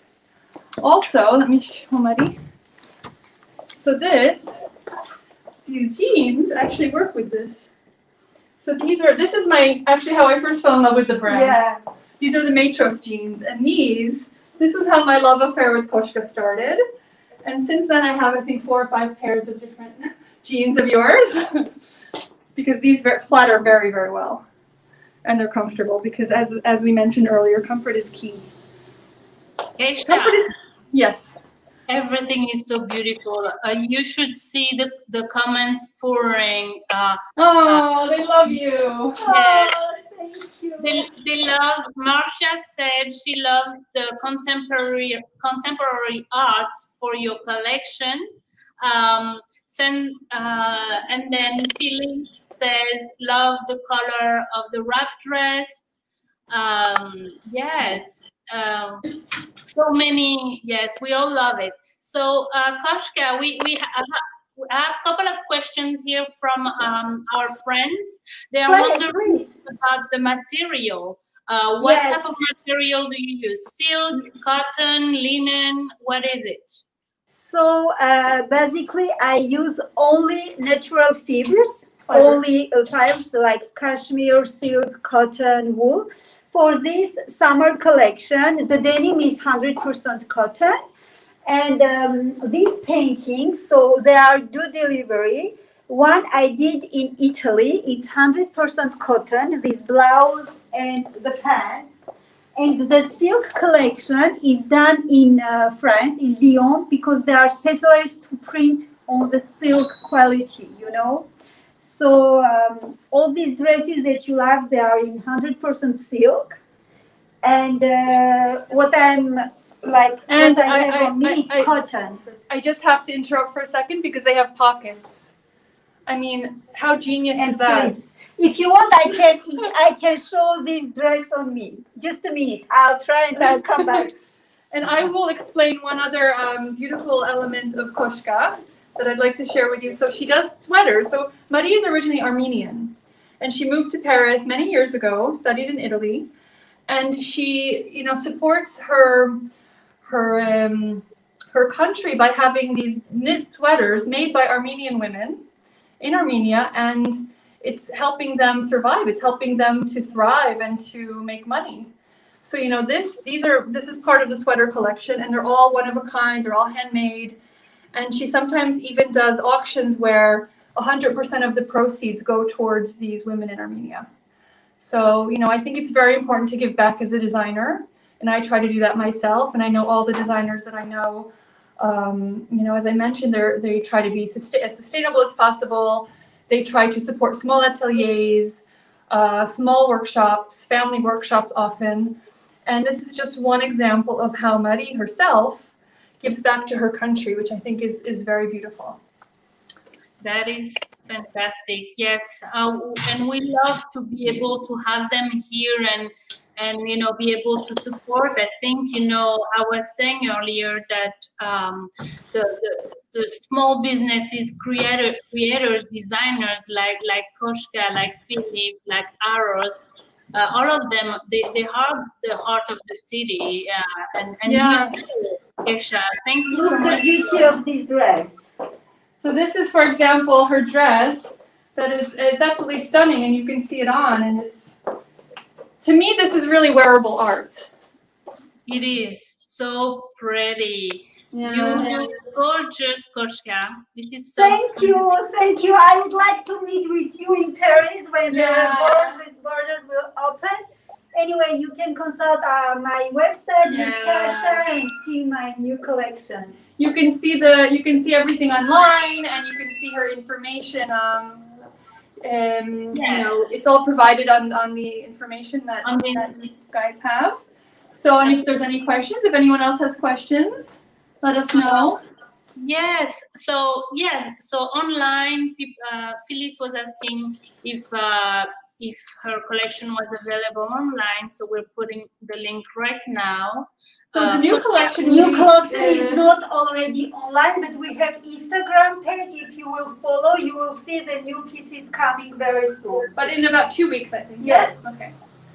Also, let me show Mari. So these jeans actually work with this. So this is actually how I first fell in love with the brand. Yeah. These are the Matros jeans, and this was how my love affair with Koshka started. And since then I have, I think, 4 or 5 pairs of different jeans of yours. Because these flatter very, very well. And they're comfortable because as we mentioned earlier, comfort is key. Yes. Everything is so beautiful. You should see the comments pouring. They love you. Yes. Thank you. They love. Marcia said she loves the contemporary art for your collection. And then Phyllis says love the color of the wrap dress. Yes. So many, yes, we all love it. So, Koshka, we have a couple of questions here from our friends. They are wondering about the material. What type of material do you use? Silk, cotton, linen? What is it? So basically, I use only natural fibers, only fibers like cashmere, silk, cotton, wool. For this summer collection, the denim is 100% cotton. And these paintings, so they are due delivery. One I did in Italy, it's 100% cotton, this blouse and the pants. And the silk collection is done in France, in Lyon, because they are specialized to print on the silk quality, you know. So all these dresses that you have, they are in 100% silk. And what I'm like, and what I have on me is cotton. I just have to interrupt for a second because they have pockets. I mean, how genius is that? Sleeves. If you want, I can show this dress on me. Just a minute. I'll try and I'll come back. And I will explain one other beautiful element of Koshka that I'd like to share with you. So she does sweaters. So Marie is originally Armenian, and she moved to Paris many years ago, studied in Italy, and she, you know, supports her country by having these knit sweaters made by Armenian women in Armenia, and it's helping them survive. It's helping them to thrive and to make money. So, you know, this is part of the sweater collection, and they're all one of a kind. They're all handmade. And she sometimes even does auctions where 100% of the proceeds go towards these women in Armenia. So, you know, I think it's very important to give back as a designer, and I try to do that myself. And I know all the designers that I know, you know, as I mentioned, they try to be as sustainable as possible. They try to support small ateliers, small workshops, family workshops often. And this is just one example of how Marie herself gives back to her country, which I think is very beautiful. That is fantastic. Yes, and we love to be able to have them here and you know, be able to support. I think, you know, I was saying earlier that the small businesses, creators, designers like Koshka, like Philip, like Aros, all of them, they are the heart of the city. And yeah. You too, Kesha. Thank you. Look the beauty of this dress. So this is, for example, her dress. It's absolutely stunning, and you can see it on. And to me, this is really wearable art. It is so pretty. Yeah. You look gorgeous, Koshka. This is so. Thank you, thank you. I would like to meet with you in Paris when the borders will open. Anyway, you can consult my website with Kasia and see my new collection. You can see everything online, and you can see her information. You know, it's all provided on the information that you guys have. So, and if there's any questions, if anyone else has questions, let us know. Yes. So so online, Phyllis was asking if her collection was available online. So we're putting the link right now. So the new collection is not already online, but we have Instagram page. If you will follow, you will see the new pieces coming very soon. But in about 2 weeks, I think. Yes. Okay.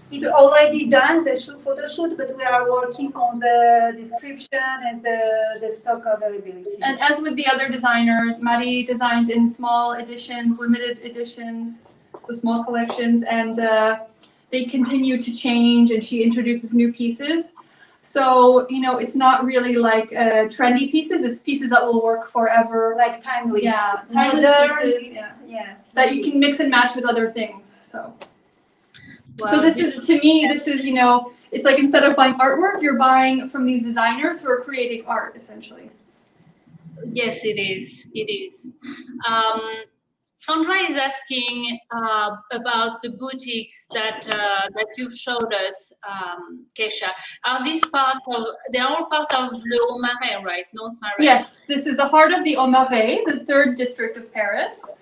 it's already done, the photo shoot, but we are working on the description and the stock availability. And as with the other designers, Marie designs in small editions, limited editions, so small collections, and they continue to change, and she introduces new pieces. So, you know, it's not really like trendy pieces, it's pieces that will work forever. Like timeless. Yeah, timeless pieces, yeah. That you can mix and match with other things, so. Wow. So this is, to me, this is, you know, it's like instead of buying artwork, you're buying from these designers who are creating art, essentially. Yes, it is. It is. Sandra is asking about the boutiques that you've showed us, Kasia. Are these part of? They are all part of Le Marais, right? North Marais. Yes, this is the heart of the Marais, the 3rd district of Paris.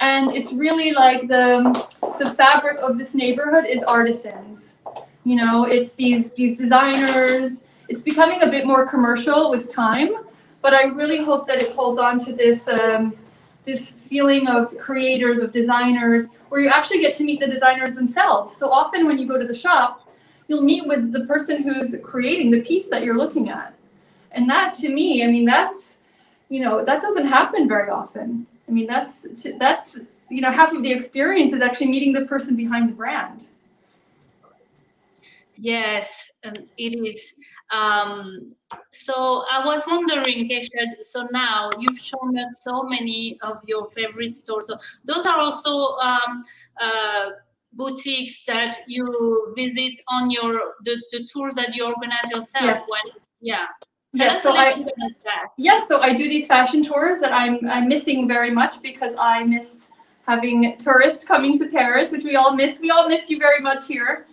And it's really like the fabric of this neighborhood is artisans. You know, it's these designers. It's becoming a bit more commercial with time, but I really hope that it holds on to this this feeling of creators, of designers, where you actually get to meet the designers themselves. So often when you go to the shop, you'll meet with the person who's creating the piece that you're looking at. And that, to me, I mean, that's, you know, that doesn't happen very often. I mean, that's, you know, half of the experience is actually meeting the person behind the brand. Yes, it is. So I was wondering, Kasia, so now you've shown us so many of your favorite stores. So those are also boutiques that you visit on the tours that you organize yourself. Yes. When, yeah. Yes, so I do these fashion tours that I'm missing very much because I miss having tourists coming to Paris, which we all miss. We all miss you very much here.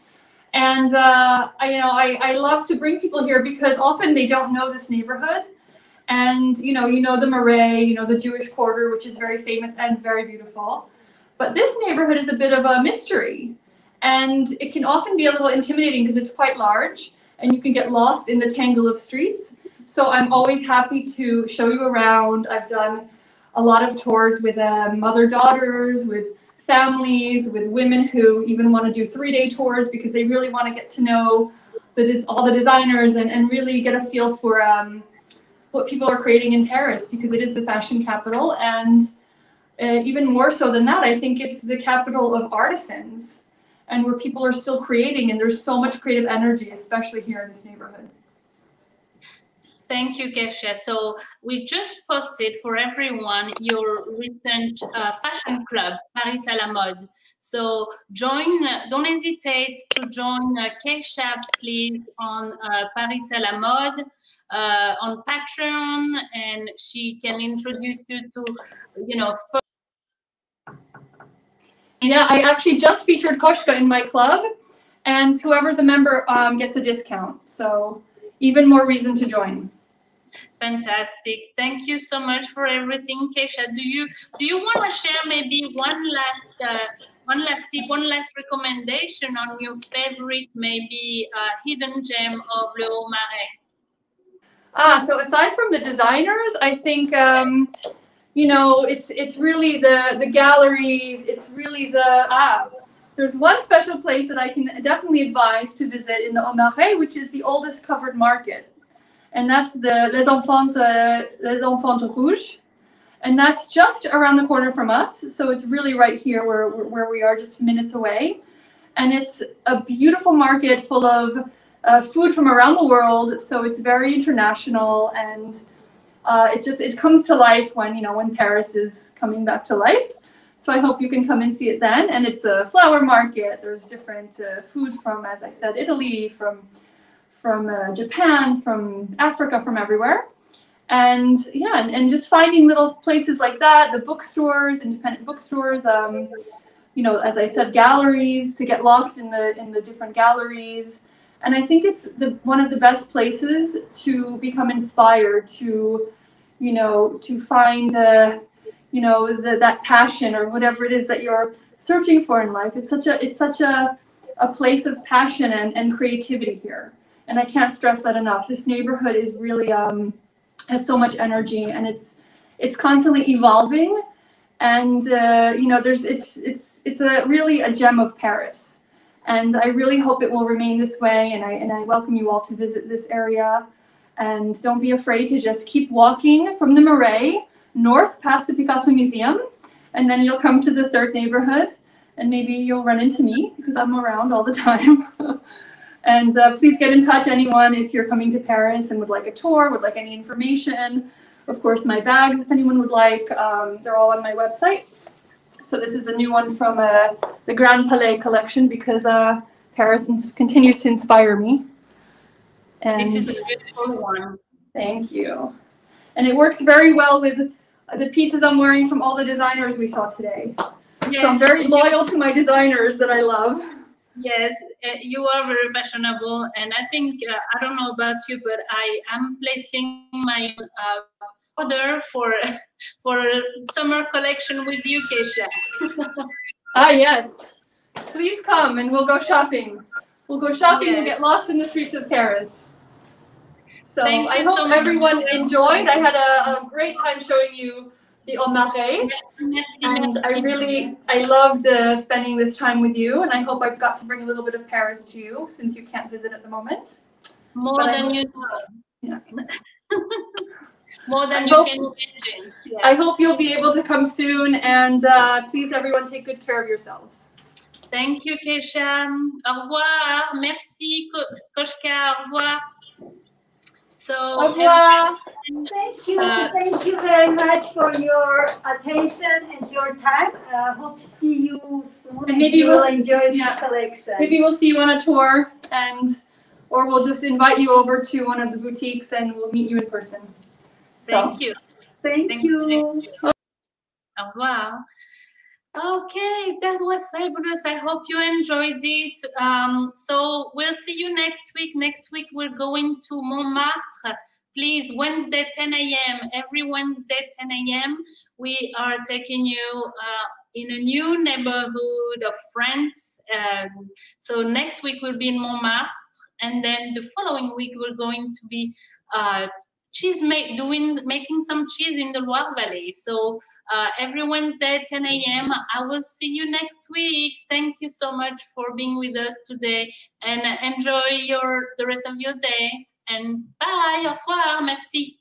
And I love to bring people here because often they don't know this neighborhood. And you know the Marais, you know the Jewish quarter, which is very famous and very beautiful. But this neighborhood is a bit of a mystery, and it can often be a little intimidating because it's quite large, and you can get lost in the tangle of streets. So I'm always happy to show you around. I've done a lot of tours with mother-daughters, with families, with women who even want to do 3-day tours because they really want to get to know all the designers and really get a feel for what people are creating in Paris, because it is the fashion capital. And even more so than that, I think it's the capital of artisans and where people are still creating, and there's so much creative energy, especially here in this neighborhood. Thank you, Kasia. So we just posted for everyone your recent fashion club, Paris à la mode. So join, don't hesitate to join Kasia, please, on Paris à la mode, on Patreon, and she can introduce you to, you know, yeah, I actually just featured Koshka in my club, and whoever's a member gets a discount. So even more reason to join. Fantastic. Thank you so much for everything, Kasia. Do you want to share maybe one last tip, one last recommendation on your favorite maybe hidden gem of Le Marais? So aside from the designers, I think you know, it's really the galleries. It's really there's one special place that I can definitely advise to visit in the Marais, which is the oldest covered market. And that's the Les Enfants Rouges. And that's just around the corner from us. So it's really right here where we are, just minutes away. And it's a beautiful market full of food from around the world. So it's very international, and it comes to life when Paris is coming back to life. So I hope you can come and see it then. And it's a flower market. There's different food from, as I said, Italy, from Japan, from Africa, from everywhere. And yeah, and just finding little places like that, the bookstores, independent bookstores, you know, as I said, galleries, to get lost in the different galleries. And I think it's one of the best places to become inspired, to, you know, to find that passion or whatever it is that you're searching for in life. It's such a place of passion and creativity here. And I can't stress that enough. This neighborhood is really has so much energy, and it's constantly evolving. And you know, it's really a gem of Paris. And I really hope it will remain this way, and I welcome you all to visit this area. And don't be afraid to just keep walking from the Marais north past the Picasso Museum, and then you'll come to the third neighborhood, and maybe you'll run into me because I'm around all the time. And please get in touch, anyone, if you're coming to Paris and would like a tour, would like any information. Of course, my bags, if anyone would like, they're all on my website. So this is a new one from the Grand Palais collection because Paris continues to inspire me. And this is a beautiful one. Thank you. And it works very well with the pieces I'm wearing from all the designers we saw today. Yes. So I'm very loyal to my designers that I love. Yes, you are very fashionable, and I think, I don't know about you, but I am placing my order for summer collection with you, Kasia. Ah, yes. Please come and we'll go shopping. We'll go shopping, Yes. We'll get lost in the streets of Paris. So Thank I you hope so much. everyone enjoyed. I had a great time showing you the Marais. And I loved spending this time with you, and I hope I've got to bring a little bit of Paris to you since you can't visit at the moment. More than you know. Yeah. More than you can imagine. Yeah. I hope you'll be able to come soon, and please, everyone, take good care of yourselves. Thank you, Kasia. Au revoir. Merci, Koshka. Au revoir. So, Au revoir. Thank you very much for your attention and your time. Hope to see you soon. And maybe we'll enjoy this collection. Maybe we'll see you on a tour, or we'll just invite you over to one of the boutiques and we'll meet you in person. Thank you. Thank you. Au revoir. Okay, that was fabulous. I hope you enjoyed it. So we'll see you next week. Next week we're going to Montmartre. Please, Wednesday 10 a.m. Every Wednesday 10 a.m. we are taking you in a new neighborhood of France. So next week we'll be in Montmartre, and then the following week we're going to be making some cheese in the Loire Valley. So every Wednesday 10 a.m. I will see you next week. Thank you so much for being with us today, and enjoy the rest of your day. And bye. Au revoir. Merci.